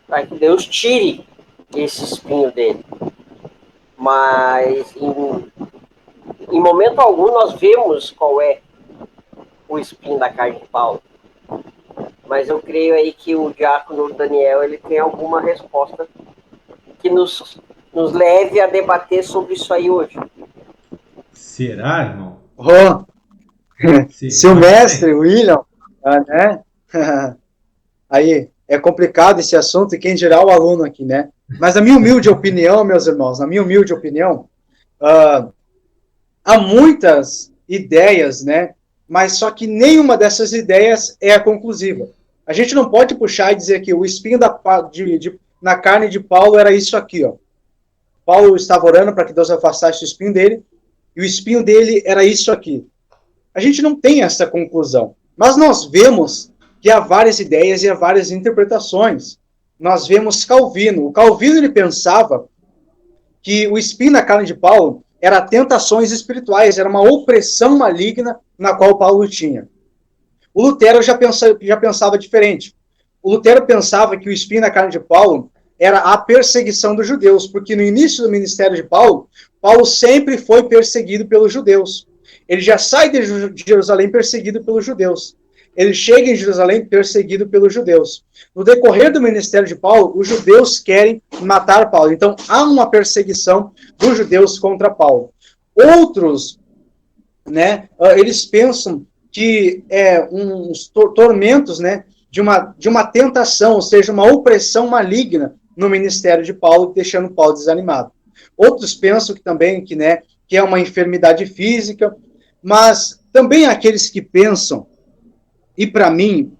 para que Deus tire esse espinho dele. Mas em momento algum nós vemos qual é o espinho da carne de Paulo. Mas eu creio aí que o diácono Daniel ele tem alguma resposta que nos leve a debater sobre isso aí hoje. Será, irmão? Se o mestre, William, né? Aí é complicado esse assunto, e quem dirá o aluno aqui, né? Mas na minha humilde opinião, meus irmãos, há muitas ideias, né? Mas só que nenhuma dessas ideias é a conclusiva. A gente não pode puxar e dizer que o espinho na carne de Paulo era isso aqui, ó. Paulo estava orando para que Deus afastasse o espinho dele, e o espinho dele era isso aqui. A gente não tem essa conclusão, mas nós vemos que há várias ideias e há várias interpretações. Nós vemos Calvino. O Calvino ele pensava que o espinho na carne de Paulo era tentações espirituais, era uma opressão maligna na qual Paulo tinha. O Lutero já pensava diferente. O Lutero pensava que o espinho na carne de Paulo era a perseguição dos judeus, porque no início do ministério de Paulo, Paulo sempre foi perseguido pelos judeus. Ele já sai de Jerusalém perseguido pelos judeus. Ele chega em Jerusalém perseguido pelos judeus. No decorrer do ministério de Paulo, os judeus querem matar Paulo. Então, há uma perseguição dos judeus contra Paulo. Outros, né, eles pensam que uns tormentos, né, de uma tentação, ou seja, uma opressão maligna no ministério de Paulo, deixando Paulo desanimado. Outros pensam que é uma enfermidade física, mas também aqueles que pensam, e para mim,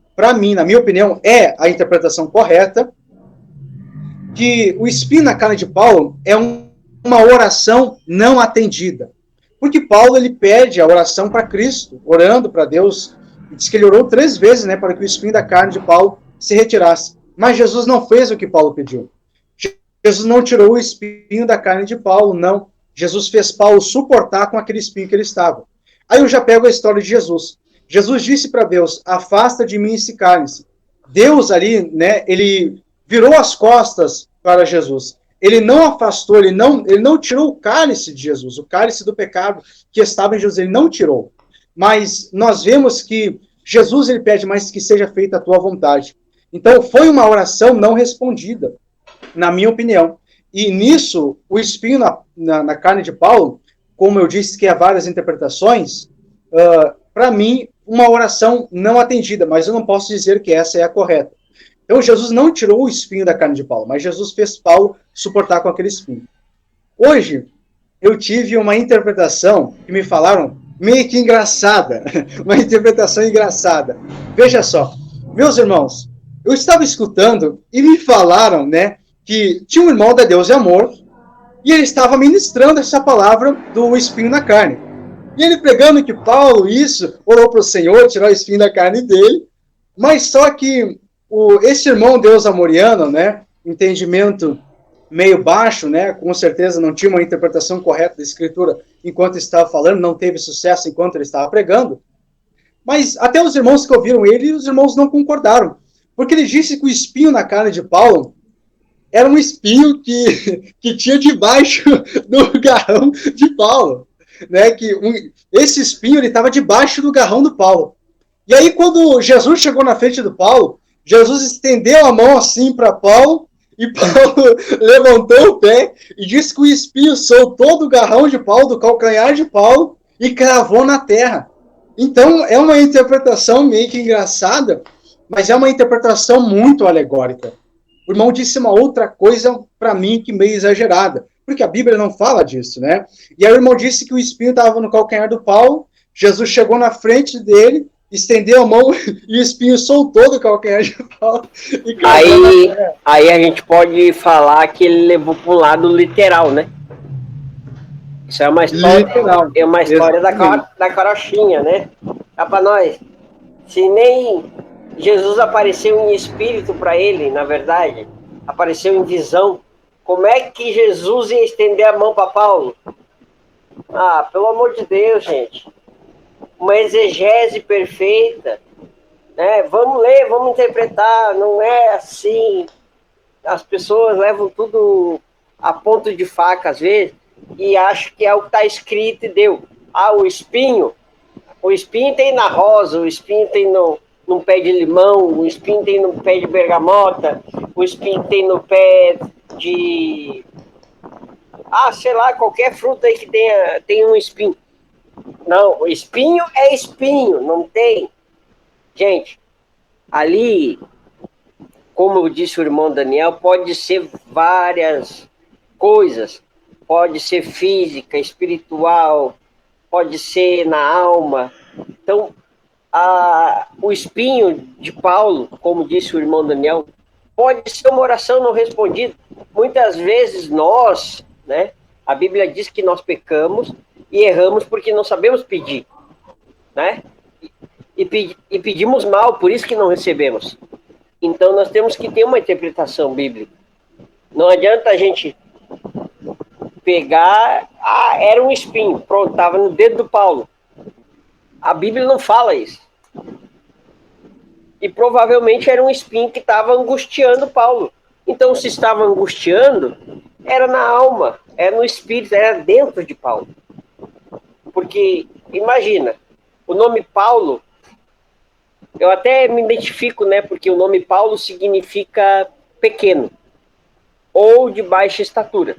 na minha opinião, é a interpretação correta, que o espinho na carne de Paulo é uma oração não atendida. Porque Paulo ele pede a oração para Cristo, orando para Deus, e diz que ele orou 3 vezes, né, para que o espinho da carne de Paulo se retirasse. Mas Jesus não fez o que Paulo pediu. Jesus não tirou o espinho da carne de Paulo, não. Jesus fez Paulo suportar com aquele espinho que ele estava. Aí eu já pego a história de Jesus. Jesus disse para Deus, afasta de mim esse cálice. Deus ali, né, ele virou as costas para Jesus. Ele não afastou, ele não tirou o cálice de Jesus, o cálice do pecado que estava em Jesus, ele não tirou. Mas nós vemos que Jesus ele pede, mas que seja feita a tua vontade. Então foi uma oração não respondida, na minha opinião. E nisso, o espinho na carne de Paulo, como eu disse que há várias interpretações, para mim, uma oração não atendida, mas eu não posso dizer que essa é a correta. Então, Jesus não tirou o espinho da carne de Paulo, mas Jesus fez Paulo suportar com aquele espinho. Hoje, eu tive uma interpretação que me falaram meio que engraçada, uma interpretação engraçada. Veja só, meus irmãos, eu estava escutando e me falaram, né, que tinha um irmão da Deus e Amor, e ele estava ministrando essa palavra do espinho na carne. E ele pregando que Paulo, orou para o Senhor tirar o espinho da carne dele, mas só que esse irmão Deus amoriano, né, entendimento meio baixo, né, com certeza não tinha uma interpretação correta da Escritura enquanto estava falando, não teve sucesso enquanto ele estava pregando, mas até os irmãos que ouviram ele, os irmãos não concordaram, porque ele disse que o espinho na carne de Paulo era um espinho que tinha debaixo do garrão de Paulo. Né, esse espinho estava debaixo do garrão do Paulo. E aí, quando Jesus chegou na frente do Paulo, Jesus estendeu a mão assim para Paulo E Paulo levantou o pé e disse que o espinho soltou do garrão de Paulo, do calcanhar de Paulo, e cravou na terra. Então, é uma interpretação meio que engraçada, mas é uma interpretação muito alegórica. O irmão disse uma outra coisa para mim que meio exagerada, porque a Bíblia não fala disso, né? E aí o irmão disse que o espinho estava no calcanhar do Paulo, Jesus chegou na frente dele, estendeu a mão e o espinho soltou do calcanhar de Paulo. E aí a gente pode falar que ele levou para um lado literal, né? Isso é uma história, literal. É uma história da carochinha, né? Dá para nós. Se nem Jesus apareceu em espírito para ele, na verdade, apareceu em visão, como é que Jesus ia estender a mão para Paulo? Ah, pelo amor de Deus, gente. Uma exegese perfeita, né? Vamos ler, vamos interpretar, não é assim. As pessoas levam tudo a ponto de faca, às vezes, e acham que é o que está escrito e deu. Ah, o espinho tem na rosa, o espinho tem num pé de limão, o espinho tem no pé de bergamota, o espinho tem no pé de... sei lá, qualquer fruta aí que tem um espinho. Não, o espinho é espinho, não tem. Gente, ali, como disse o irmão Daniel, pode ser várias coisas. Pode ser física, espiritual, pode ser na alma. Então, o espinho de Paulo, como disse o irmão Daniel, pode ser uma oração não respondida. Muitas vezes nós, né, a Bíblia diz que nós pecamos e erramos porque não sabemos pedir, né? E pedimos mal, por isso que não recebemos. Então nós temos que ter uma interpretação bíblica. Não adianta a gente pegar, era um espinho, pronto, estava no dedo do Paulo. A Bíblia não fala isso. E provavelmente era um espinho que estava angustiando Paulo. Então, se estava angustiando, era na alma, era no espírito, era dentro de Paulo. Porque, imagina, o nome Paulo, eu até me identifico, né? Porque o nome Paulo significa pequeno ou de baixa estatura.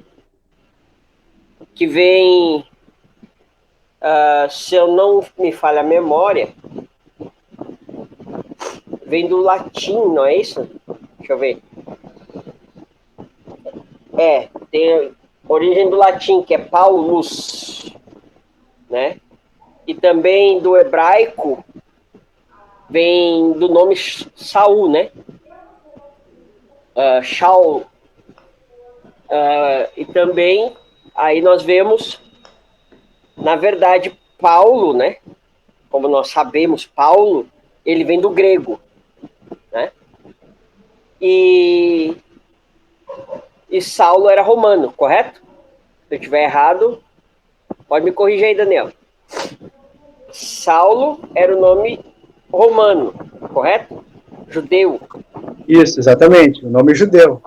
Que vem, se eu não me falha a memória, vem do latim, não é isso? Deixa eu ver. Tem origem do latim, que é Paulus, né? E também do hebraico, vem do nome Saul, né? Shaul. E também, aí nós vemos, na verdade, Paulo, né? Como nós sabemos, Paulo, ele vem do grego, né? E Saulo era romano, correto? Se eu estiver errado, pode me corrigir aí, Daniel. Saulo era o nome romano, correto? Judeu. Isso, exatamente, o nome judeu.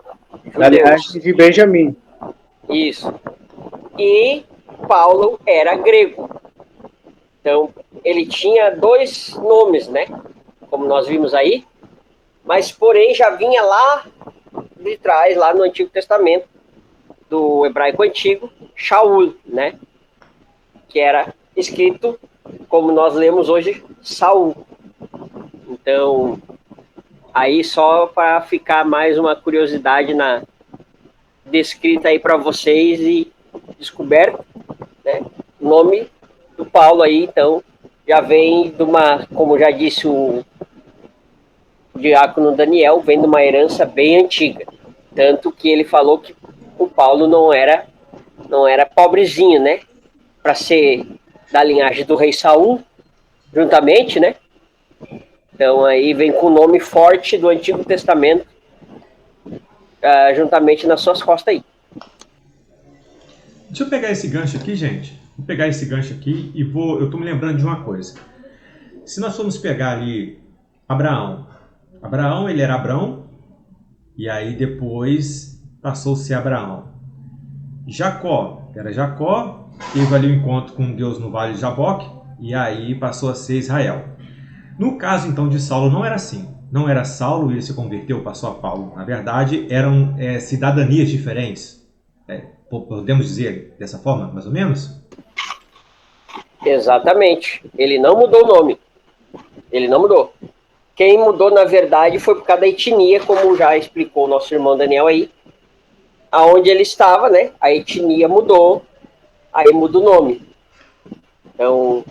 Na linhagem de Benjamim. Isso. E Paulo era grego. Então, ele tinha dois nomes, né? Como nós vimos aí. Mas, porém, já vinha lá de trás, lá no Antigo Testamento, do hebraico antigo, Shaul, né? Que era escrito, como nós lemos hoje, Saul. Então, aí só para ficar mais uma curiosidade descrita aí para vocês e descoberto, né? O nome do Paulo aí, então, já vem de uma, como já disse o diácono Daniel, vem de uma herança bem antiga. Tanto que ele falou que o Paulo não era pobrezinho, né? Para ser da linhagem do rei Saul, juntamente, né? Então aí vem com o nome forte do Antigo Testamento, juntamente nas suas costas aí. Deixa eu pegar esse gancho aqui, gente. Vou pegar esse gancho aqui e eu estou me lembrando de uma coisa. Se nós formos pegar ali Abraão, ele era Abrão, e aí depois passou a ser Abraão. Jacó, teve ali um encontro com Deus no Vale de Jaboque, e aí passou a ser Israel. No caso, então, de Saulo, não era assim. não era Saulo e ele se converteu, passou a Paulo. Na verdade, eram cidadanias diferentes. Podemos dizer dessa forma, mais ou menos? Exatamente. Ele não mudou o nome. Ele não mudou. Quem mudou, na verdade, foi por causa da etnia, como já explicou o nosso irmão Daniel aí. Aonde ele estava, né? A etnia mudou, aí muda o nome. Então,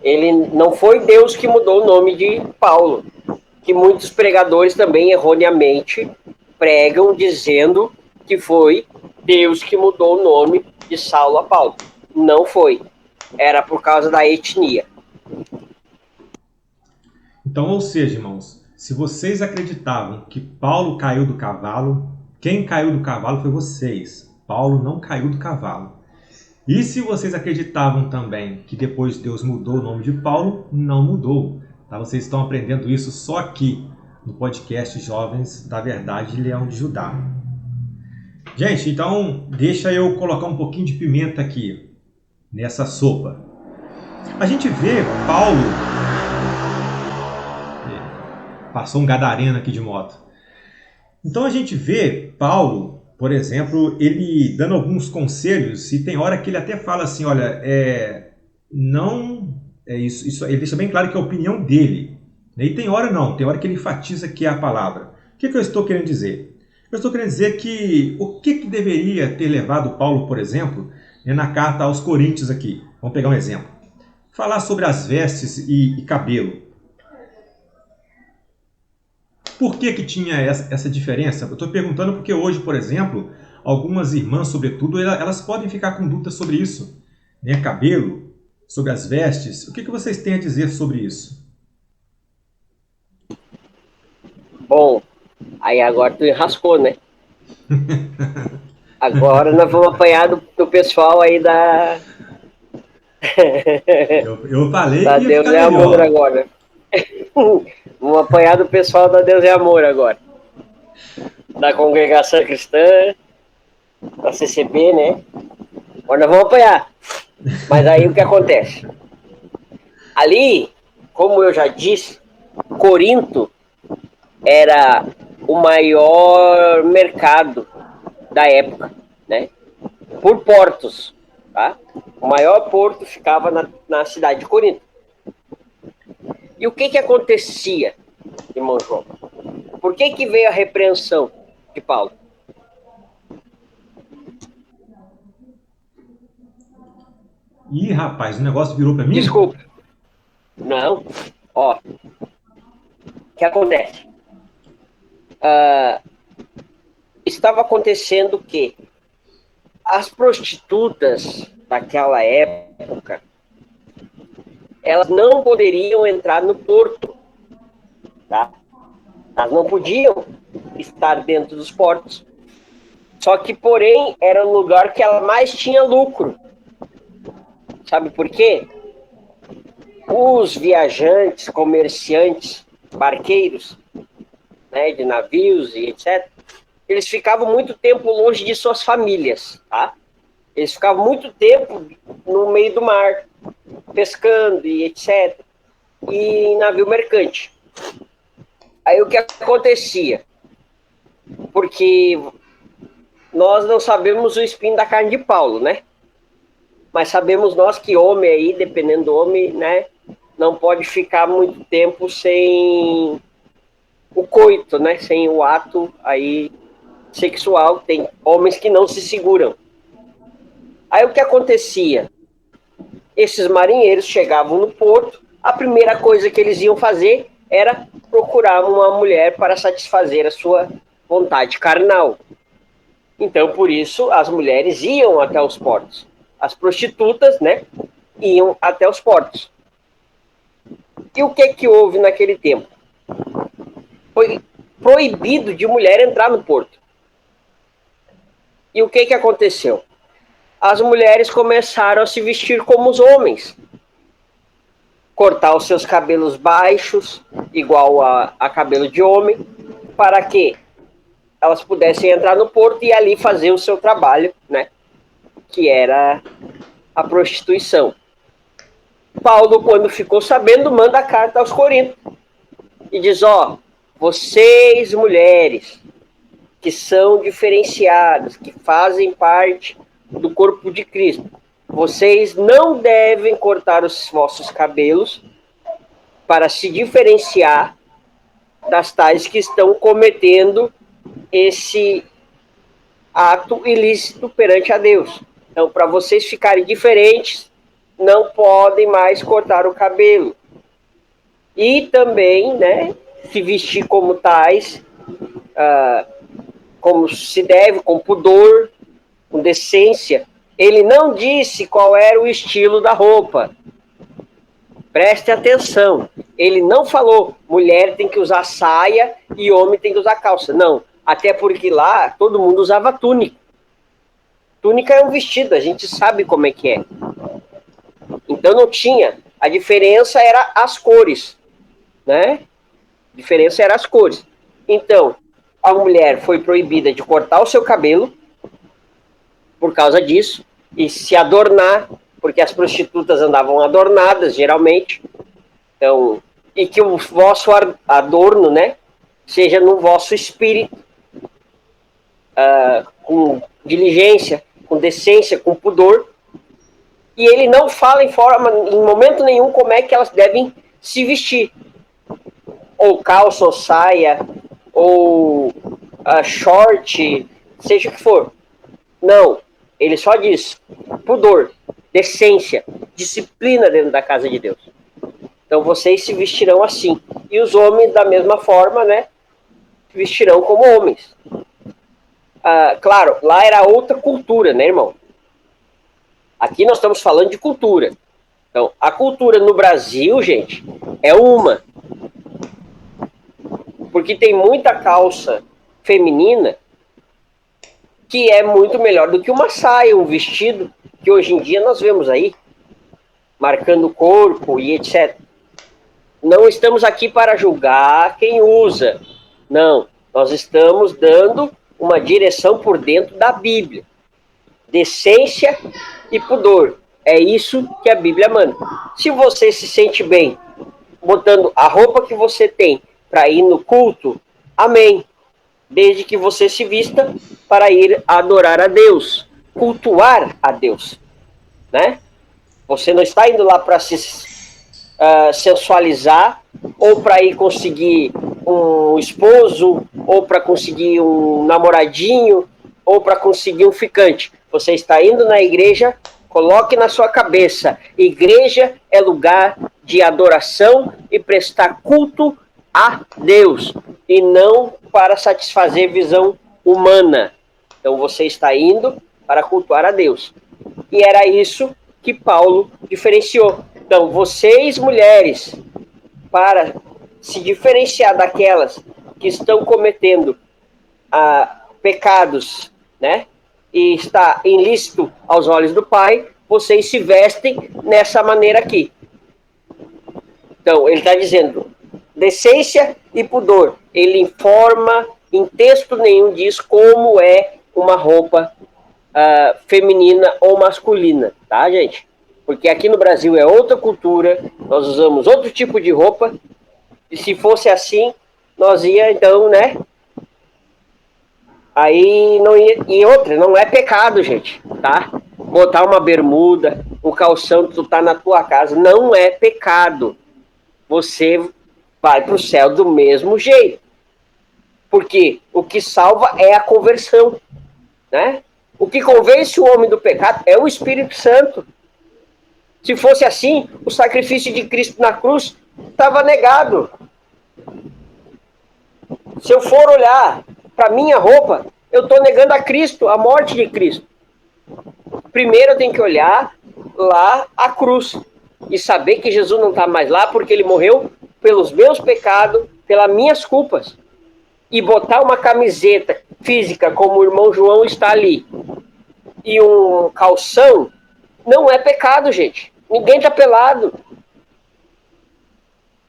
ele não foi Deus que mudou o nome de Paulo, que muitos pregadores também erroneamente pregam dizendo que foi Deus que mudou o nome de Saulo a Paulo. Não foi. Era por causa da etnia. Então, ou seja, irmãos, se vocês acreditavam que Paulo caiu do cavalo, quem caiu do cavalo foi vocês. Paulo não caiu do cavalo. E se vocês acreditavam também que depois Deus mudou o nome de Paulo, não mudou. Tá? Vocês estão aprendendo isso só aqui, no podcast Jovens da Verdade de Leão de Judá. Gente, então deixa eu colocar um pouquinho de pimenta aqui, nessa sopa. A gente vê Paulo... Passou um gadareno aqui de moto. Então a gente vê Paulo, por exemplo, ele dando alguns conselhos, e tem hora que ele até fala assim, olha, não é isso, ele deixa bem claro que é a opinião dele. E tem hora não, tem hora que ele enfatiza que é a palavra. O que eu estou querendo dizer? Eu estou querendo dizer que o que deveria ter levado Paulo, por exemplo, na carta aos Coríntios aqui. Vamos pegar um exemplo. Falar sobre as vestes e cabelo. Por que tinha essa diferença? Eu estou perguntando porque hoje, por exemplo, algumas irmãs, sobretudo, elas podem ficar com dúvidas sobre isso. Né? Cabelo, sobre as vestes. O que vocês têm a dizer sobre isso? Bom, aí agora tu enrascou, né? Agora nós vamos apanhar do pessoal aí da... eu falei da que ia Deus ficar é melhor. Amor agora. Vamos apanhar do pessoal da Deus é Amor agora. Da congregação cristã, da CCB, né? Agora nós vamos apanhar. Mas aí o que acontece? Ali, como eu já disse, Corinto era o maior mercado da época, né? Por portos, tá? O maior porto ficava na cidade de Corinto. E o que acontecia, irmão João? Por que veio a repreensão de Paulo? Ih, rapaz, o negócio virou para mim? Desculpa. Não. Ó. O que acontece? Estava acontecendo que as prostitutas daquela época, elas não poderiam entrar no porto, tá? Elas não podiam estar dentro dos portos. Só que, porém, era o lugar que ela mais tinha lucro. Sabe por quê? Os viajantes, comerciantes, barqueiros, né, de navios e etc., eles ficavam muito tempo longe de suas famílias, tá? Eles ficavam muito tempo no meio do mar, pescando e etc., e em navio mercante. Aí o que acontecia? Porque nós não sabemos o espinho da carne de Paulo, né? Mas sabemos nós que homem aí, dependendo do homem, né, não pode ficar muito tempo sem o coito, né? Sem o ato aí sexual. Tem homens que não se seguram. Aí o que acontecia? Esses marinheiros chegavam no porto, a primeira coisa que eles iam fazer era procurar uma mulher para satisfazer a sua vontade carnal. Então, por isso, as mulheres iam até os portos. As prostitutas, né, iam até os portos. E o que houve naquele tempo? Foi proibido de mulher entrar no porto. E o que aconteceu? As mulheres começaram a se vestir como os homens. Cortar os seus cabelos baixos, igual a cabelo de homem, para que elas pudessem entrar no porto e ali fazer o seu trabalho, né? Que era a prostituição. Paulo, quando ficou sabendo, manda a carta aos Coríntios e diz, vocês mulheres, que são diferenciadas, que fazem parte do corpo de Cristo, vocês não devem cortar os vossos cabelos para se diferenciar das tais que estão cometendo esse ato ilícito perante a Deus. Então, para vocês ficarem diferentes, não podem mais cortar o cabelo. E também, né, se vestir como tais, como se deve, com pudor, com decência. Ele não disse qual era o estilo da roupa. Preste atenção. Ele não falou mulher tem que usar saia e homem tem que usar calça. Não. Até porque lá todo mundo usava túnica. Túnica é um vestido, a gente sabe como é que é. Então não tinha. A diferença era as cores, né? A diferença era as cores. Então, a mulher foi proibida de cortar o seu cabelo por causa disso e se adornar, porque as prostitutas andavam adornadas, geralmente. Então, e que o vosso adorno, né, seja no vosso espírito, com diligência, com decência, com pudor. E ele não fala em momento nenhum como é que elas devem se vestir. Ou calça, ou saia, ou short, seja o que for. Não, ele só diz pudor, decência, disciplina dentro da casa de Deus. Então vocês se vestirão assim. E os homens, da mesma forma, né, se vestirão como homens. Claro, lá era outra cultura, né, irmão? Aqui nós estamos falando de cultura. Então, a cultura no Brasil, gente, é uma. Porque tem muita calça feminina que é muito melhor do que uma saia, um vestido, que hoje em dia nós vemos aí, marcando o corpo e etc. Não estamos aqui para julgar quem usa. Não, nós estamos dando uma direção por dentro da Bíblia. Decência e pudor. É isso que a Bíblia manda. Se você se sente bem botando a roupa que você tem para ir no culto, amém. Desde que você se vista para ir adorar a Deus, cultuar a Deus, né? Você não está indo lá para se sensualizar, ou para ir conseguir um esposo, ou para conseguir um namoradinho, ou para conseguir um ficante. Você está indo na igreja, coloque na sua cabeça, igreja é lugar de adoração e prestar culto a Deus, e não para satisfazer visão humana. Então você está indo para cultuar a Deus. E era isso que Paulo diferenciou. Então, vocês, mulheres, para se diferenciar daquelas que estão cometendo pecados, né, e está ilícito aos olhos do Pai, vocês se vestem nessa maneira aqui. Então, ele está dizendo, decência e pudor. Ele informa, em texto nenhum diz como é uma roupa feminina ou masculina, tá, gente? Porque aqui no Brasil é outra cultura, nós usamos outro tipo de roupa, e se fosse assim, nós ia então, né? Aí não ia. E outra, não é pecado, gente, tá? Botar uma bermuda, um calção que tu tá na tua casa, não é pecado. Você vai pro céu do mesmo jeito. Porque o que salva é a conversão, né? O que convence o homem do pecado é o Espírito Santo. Se fosse assim, o sacrifício de Cristo na cruz estava negado. Se eu for olhar para minha roupa, eu estou negando a Cristo, a morte de Cristo. Primeiro eu tenho que olhar lá a cruz e saber que Jesus não está mais lá porque ele morreu pelos meus pecados, pelas minhas culpas. E botar uma camiseta física como o irmão João está ali e um calção não é pecado, gente. Ninguém está pelado.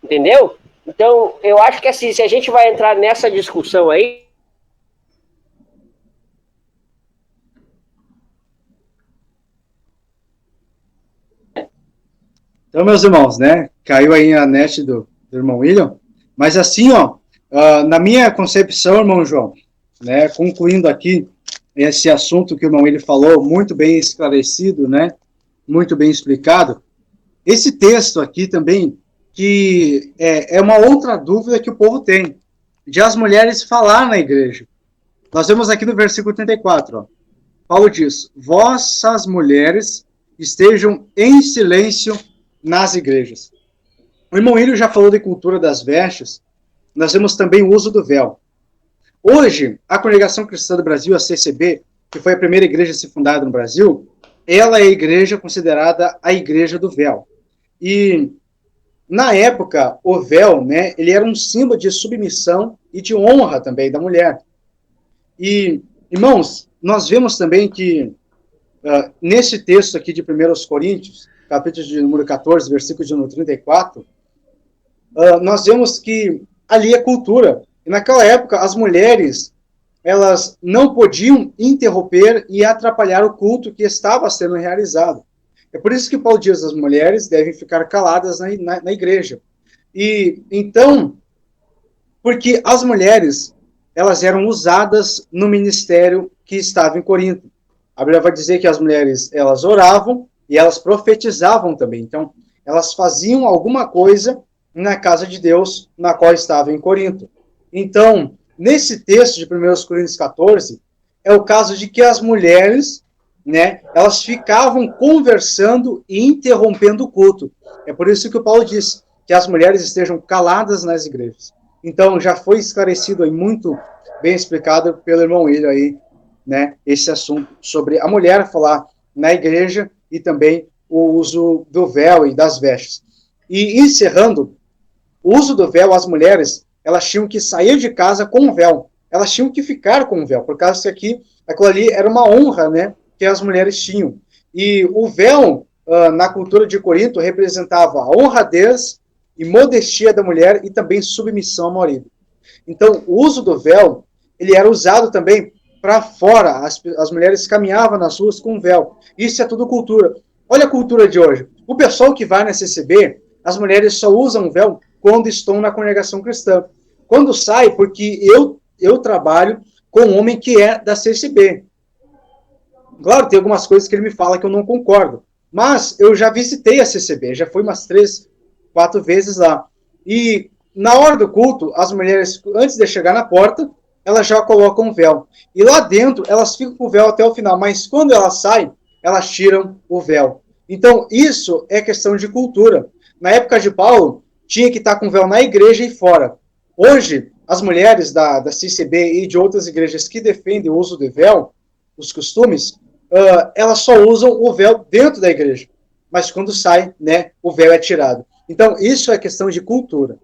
Entendeu? Então, eu acho que assim, se a gente vai entrar nessa discussão aí... Então, meus irmãos, né? Caiu aí a net do irmão William. Mas assim, ó, Na minha concepção, irmão João, né, concluindo aqui esse assunto que o irmão ele falou, muito bem esclarecido, né, muito bem explicado, esse texto aqui também, que é uma outra dúvida que o povo tem, de as mulheres falar na igreja. Nós vemos aqui no versículo 34, ó, Paulo diz, vossas mulheres estejam em silêncio nas igrejas. O irmão Hílio já falou de cultura das vestes, nós vemos também o uso do véu. Hoje, a Congregação Cristã do Brasil, a CCB, que foi a primeira igreja a ser fundada no Brasil, ela é a igreja considerada a igreja do véu. E, na época, o véu, né, ele era um símbolo de submissão e de honra também da mulher. E, irmãos, nós vemos também que, nesse texto aqui de 1 Coríntios, capítulo de número 14, versículo de número 34, nós vemos que ali é cultura. E naquela época, as mulheres, elas não podiam interromper e atrapalhar o culto que estava sendo realizado. É por isso que Paulo diz, as mulheres devem ficar caladas na igreja. E, então, porque as mulheres, elas eram usadas no ministério que estava em Corinto. A Bíblia vai dizer que as mulheres, elas oravam e elas profetizavam também. Então, elas faziam alguma coisa na casa de Deus, na qual estava em Corinto. Então, nesse texto de 1 Coríntios 14, é o caso de que as mulheres, né, elas ficavam conversando e interrompendo o culto. É por isso que o Paulo diz que as mulheres estejam caladas nas igrejas. Então, já foi esclarecido aí, muito bem explicado pelo irmão Hílio aí, né, esse assunto sobre a mulher falar na igreja e também o uso do véu e das vestes. E encerrando, o uso do véu, as mulheres, elas tinham que sair de casa com o véu. Elas tinham que ficar com o véu, por causa que aquilo ali era uma honra, né, que as mulheres tinham. E o véu, na cultura de Corinto, representava a honradez e modestia da mulher e também submissão ao marido. Então, o uso do véu, ele era usado também para fora. As mulheres caminhavam nas ruas com véu. Isso é tudo cultura. Olha a cultura de hoje. O pessoal que vai na CCB, as mulheres só usam véu quando estão na congregação cristã. Quando sai, porque eu trabalho com um homem que é da CCB. Claro, tem algumas coisas que ele me fala que eu não concordo. Mas eu já visitei a CCB, já fui umas 3, 4 vezes lá. E na hora do culto, as mulheres, antes de chegar na porta, elas já colocam o véu. E lá dentro, elas ficam com o véu até o final. Mas quando elas saem, elas tiram o véu. Então, isso é questão de cultura. Na época de Paulo, tinha que estar com véu na igreja e fora. Hoje, as mulheres da CCB e de outras igrejas que defendem o uso do véu, os costumes, elas só usam o véu dentro da igreja. Mas quando sai, né, o véu é tirado. Então, isso é questão de cultura.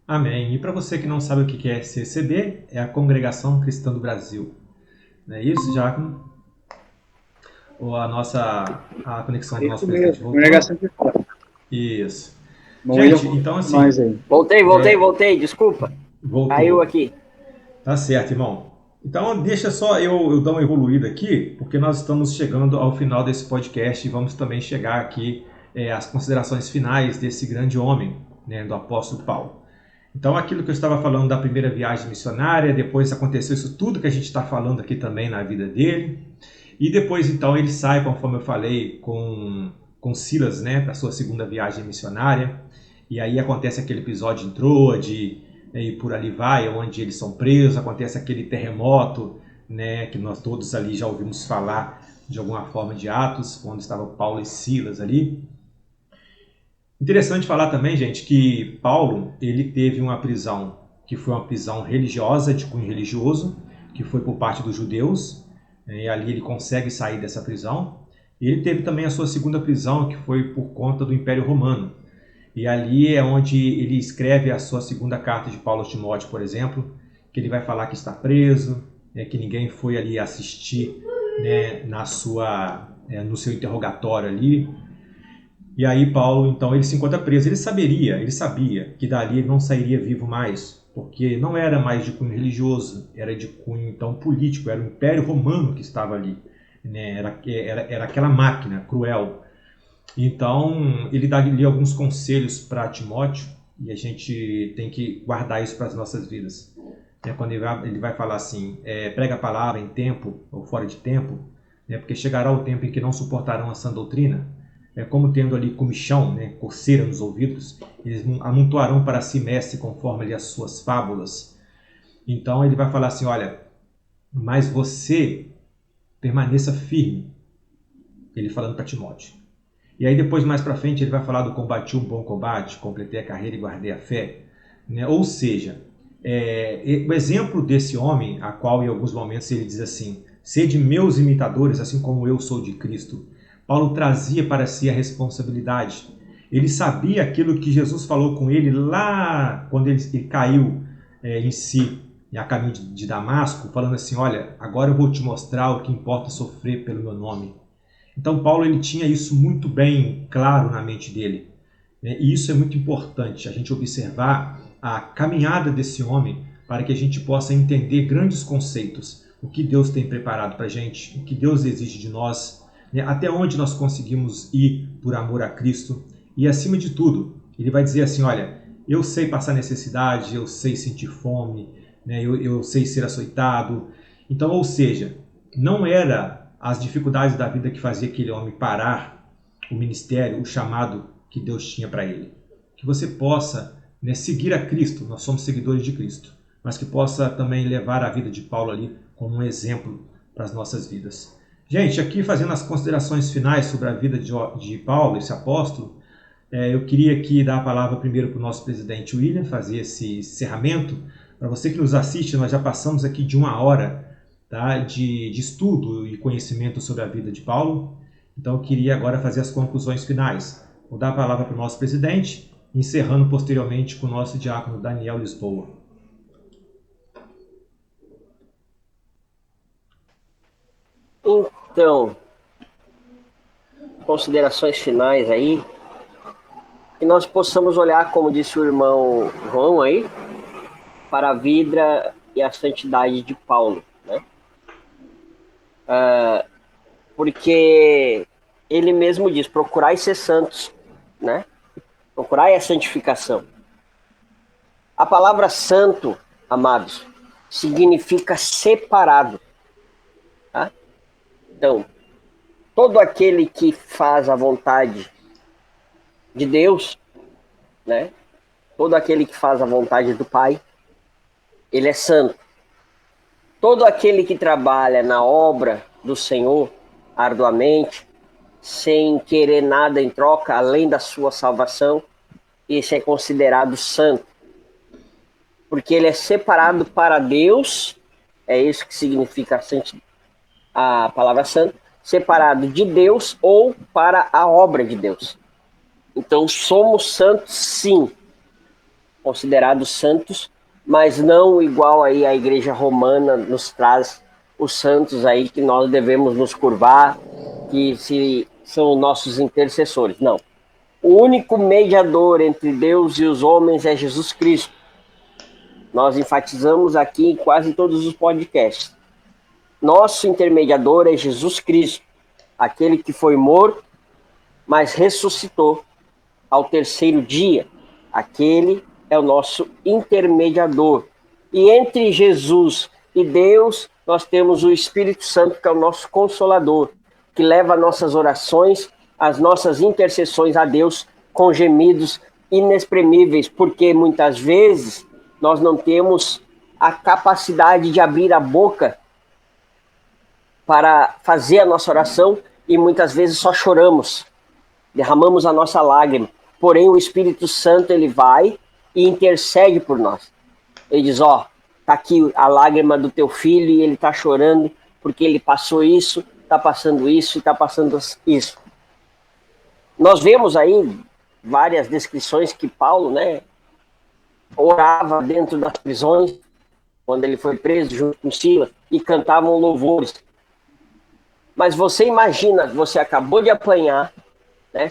Amém. E para você que não sabe o que é CCB, é a Congregação Cristã do Brasil. Não é isso, Giacomo? Ou a conexão do nosso presidente voltou? Congregação Cristã. Isso. Bom, gente, então assim... Voltei, desculpa. Voltou. Caiu aqui. Tá certo, irmão. Então, deixa só eu dar uma evoluída aqui, porque nós estamos chegando ao final desse podcast e vamos também chegar aqui às considerações finais desse grande homem, né, do apóstolo Paulo. Então, aquilo que eu estava falando da primeira viagem missionária, depois aconteceu isso tudo que a gente está falando aqui também na vida dele. E depois, então, ele sai, conforme eu falei, com Silas, né, para a sua segunda viagem missionária. E aí acontece aquele episódio em Troade, e por ali vai, onde eles são presos, acontece aquele terremoto, né, que nós todos ali já ouvimos falar de alguma forma de Atos, onde estavam Paulo e Silas ali. Interessante falar também, gente, que Paulo, ele teve uma prisão, que foi uma prisão religiosa, de cunho religioso, que foi por parte dos judeus, e ali ele consegue sair dessa prisão. E ele teve também a sua segunda prisão, que foi por conta do Império Romano. E ali é onde ele escreve a sua segunda carta de Paulo a Timóteo, por exemplo, que ele vai falar que está preso, que ninguém foi ali assistir, né, no seu interrogatório ali. E aí Paulo, então, ele se encontra preso. Ele sabia que dali ele não sairia vivo mais, porque não era mais de cunho religioso, era de cunho, então, político, era o Império Romano que estava ali, né? Era aquela máquina cruel. Então, ele dá ali alguns conselhos para Timóteo, E a gente tem que guardar isso para as nossas vidas. Quando ele vai falar assim, prega a palavra em tempo ou fora de tempo, porque chegará o tempo em que não suportarão a sã doutrina, como tendo ali comichão, coceira nos ouvidos, eles amontoarão para si mestre conforme ali as suas fábulas. Então ele vai falar assim, olha, mas você permaneça firme, ele falando para Timóteo. E aí depois, mais para frente, ele vai falar do combati um bom combate, completei a carreira e guardei a fé. Ou seja, o exemplo desse homem, a qual em alguns momentos ele diz assim, sede meus imitadores, assim como eu sou de Cristo. Paulo trazia para si a responsabilidade. Ele sabia aquilo que Jesus falou com ele lá quando ele caiu em si, a caminho de Damasco, falando assim, olha, agora eu vou te mostrar o que importa sofrer pelo meu nome. Então Paulo ele tinha isso muito bem claro na mente dele. E isso é muito importante, a gente observar a caminhada desse homem para que a gente possa entender grandes conceitos, o que Deus tem preparado para a gente, o que Deus exige de nós, até onde nós conseguimos ir por amor a Cristo. E acima de tudo, ele vai dizer assim, olha, eu sei passar necessidade, eu sei sentir fome, eu sei ser açoitado. Então, ou seja, não era as dificuldades da vida que fazia aquele homem parar o ministério, o chamado que Deus tinha para ele. Que você possa seguir a Cristo, nós somos seguidores de Cristo, mas que possa também levar a vida de Paulo ali como um exemplo para as nossas vidas. Gente, aqui fazendo as considerações finais sobre a vida de Paulo, esse apóstolo, eu queria aqui dar a palavra primeiro para o nosso presidente William, fazer esse encerramento. Para você que nos assiste, nós já passamos aqui de 1 hora, tá, de estudo e conhecimento sobre a vida de Paulo. Então eu queria agora fazer as conclusões finais. Vou dar a palavra para o nosso presidente, encerrando posteriormente com o nosso diácono Daniel Lisboa. Então, considerações finais aí, que nós possamos olhar, como disse o irmão João aí, para a vida e a santidade de Paulo, né? Porque ele mesmo diz, procurai ser santos, né? Procurai a santificação. A palavra santo, amados, significa separado, tá? Então, todo aquele que faz a vontade de Deus, né? Todo aquele que faz a vontade do Pai, ele é santo. Todo aquele que trabalha na obra do Senhor arduamente, sem querer nada em troca, além da sua salvação, esse é considerado santo. Porque ele é separado para Deus, é isso que significa a palavra santo, separado de Deus ou para a obra de Deus. Então somos santos sim, considerados santos, mas não igual aí a Igreja Romana nos traz os santos aí que nós devemos nos curvar, que são nossos intercessores. Não. O único mediador entre Deus e os homens é Jesus Cristo. Nós enfatizamos aqui em quase todos os podcasts. Nosso intermediador é Jesus Cristo, aquele que foi morto, mas ressuscitou ao terceiro dia. Aquele é o nosso intermediador. E entre Jesus e Deus, nós temos o Espírito Santo, que é o nosso consolador, que leva nossas orações, as nossas intercessões a Deus com gemidos inexprimíveis, porque muitas vezes nós não temos a capacidade de abrir a boca para fazer a nossa oração e muitas vezes só choramos, derramamos a nossa lágrima. Porém, o Espírito Santo, ele vai e intercede por nós. Ele diz, tá aqui a lágrima do teu filho e ele está chorando porque ele passou isso, está passando isso e está passando isso. Nós vemos aí várias descrições que Paulo, orava dentro das prisões, quando ele foi preso junto com Silas, e cantavam louvores. Mas você imagina, você acabou de apanhar,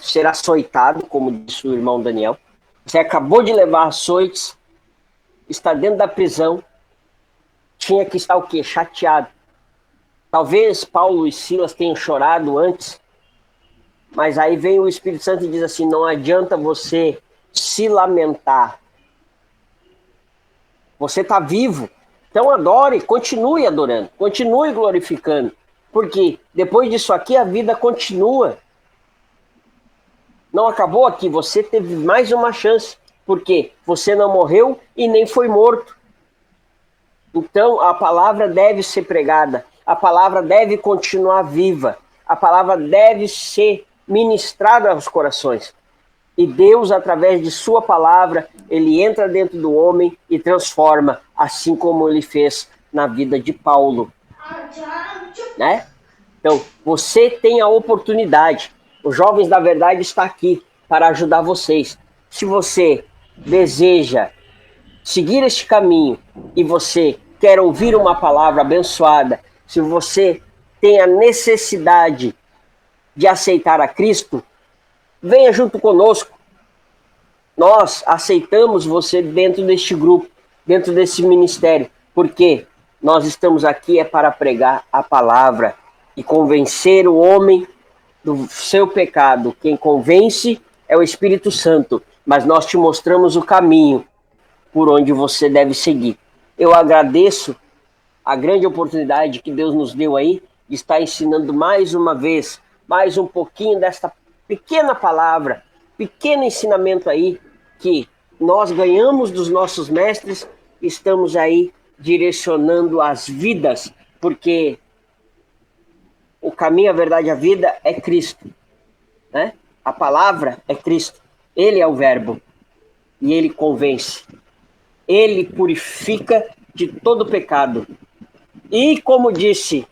ser açoitado, como disse o irmão Daniel, você acabou de levar açoites, está dentro da prisão, tinha que estar o quê? Chateado. Talvez Paulo e Silas tenham chorado antes, mas aí vem o Espírito Santo e diz assim, não adianta você se lamentar. Você está vivo, então adore, continue adorando, continue glorificando, porque depois disso aqui a vida continua. Não acabou aqui, você teve mais uma chance, porque você não morreu e nem foi morto. Então a palavra deve ser pregada, a palavra deve continuar viva, a palavra deve ser ministrada aos corações. E Deus, através de sua palavra, ele entra dentro do homem e transforma, assim como ele fez na vida de Paulo. Né? Então, você tem a oportunidade. Os Jovens da Verdade está aqui para ajudar vocês. Se você deseja seguir este caminho e você quer ouvir uma palavra abençoada, se você tem a necessidade de aceitar a Cristo, venha junto conosco. Nós aceitamos você dentro deste grupo, dentro desse ministério, porque nós estamos aqui para pregar a palavra e convencer o homem do seu pecado. Quem convence é o Espírito Santo, mas nós te mostramos o caminho por onde você deve seguir. Eu agradeço a grande oportunidade que Deus nos deu aí de estar ensinando mais uma vez, mais um pouquinho desta pequena palavra, pequeno ensinamento aí que nós ganhamos dos nossos mestres, estamos aí direcionando as vidas, porque o caminho, a verdade e a vida é Cristo, né? A palavra é Cristo, ele é o verbo e ele convence, ele purifica de todo pecado. E como disse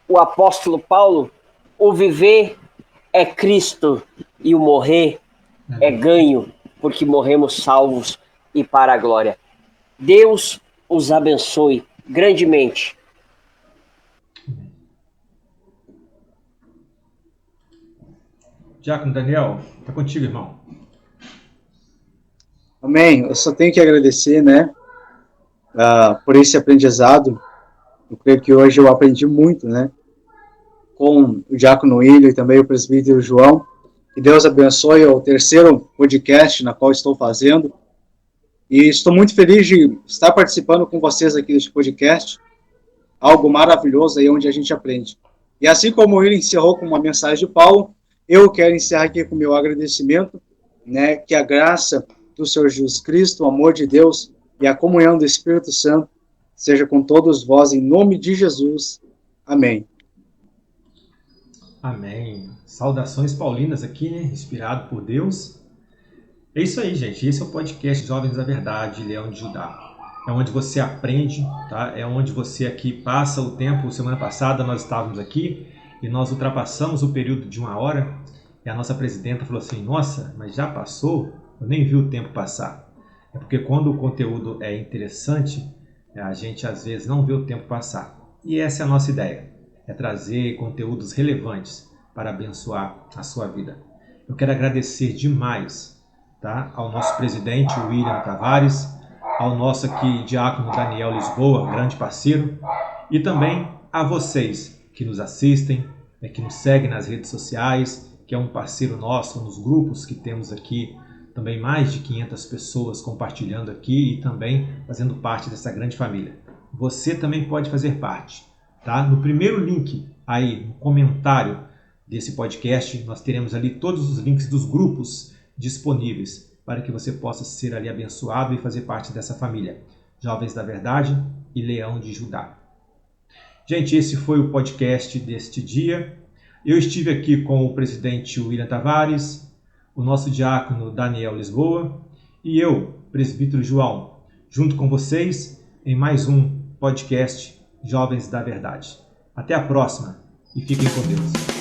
o apóstolo Paulo, o viver é Cristo e o morrer é ganho, porque morremos salvos e para a glória. Deus os abençoe grandemente. Diácono Daniel, está contigo, irmão. Amém. Eu só tenho que agradecer, né, por esse aprendizado. Eu creio que hoje eu aprendi muito, né, com o diácono William e também o presbítero João. Que Deus abençoe o terceiro podcast na qual estou fazendo. E estou muito feliz de estar participando com vocês aqui neste podcast. Algo maravilhoso aí onde a gente aprende. E assim como ele encerrou com uma mensagem de Paulo, eu quero encerrar aqui com o meu agradecimento, né, que a graça do Senhor Jesus Cristo, o amor de Deus e a comunhão do Espírito Santo seja com todos vós, em nome de Jesus. Amém. Amém. Saudações paulinas aqui, né? Inspirado por Deus. É isso aí, gente. Esse é o podcast Jovens da Verdade, Leão de Judá. É onde você aprende, tá? É onde você aqui passa o tempo. Semana passada nós estávamos aqui e nós ultrapassamos o período de 1 hora. E a nossa presidenta falou assim, nossa, mas já passou? Eu nem vi o tempo passar. É porque quando o conteúdo é interessante, a gente às vezes não vê o tempo passar. E essa é a nossa ideia. É trazer conteúdos relevantes para abençoar a sua vida. Eu quero agradecer demais, tá, ao nosso presidente William Tavares, ao nosso aqui diácono Daniel Lisboa, grande parceiro, e também a vocês que nos assistem, que nos seguem nas redes sociais, que é um parceiro nosso nos grupos que temos aqui, também mais de 500 pessoas compartilhando aqui e também fazendo parte dessa grande família. Você também pode fazer parte. Tá? No primeiro link aí, no comentário desse podcast, nós teremos ali todos os links dos grupos disponíveis para que você possa ser ali abençoado e fazer parte dessa família. Jovens da Verdade e Leão de Judá. Gente, esse foi o podcast deste dia. Eu estive aqui com o presidente William Tavares, o nosso diácono Daniel Lisboa e eu, presbítero João, junto com vocês em mais um podcast Jovens da Verdade. Até a próxima e fiquem com Deus.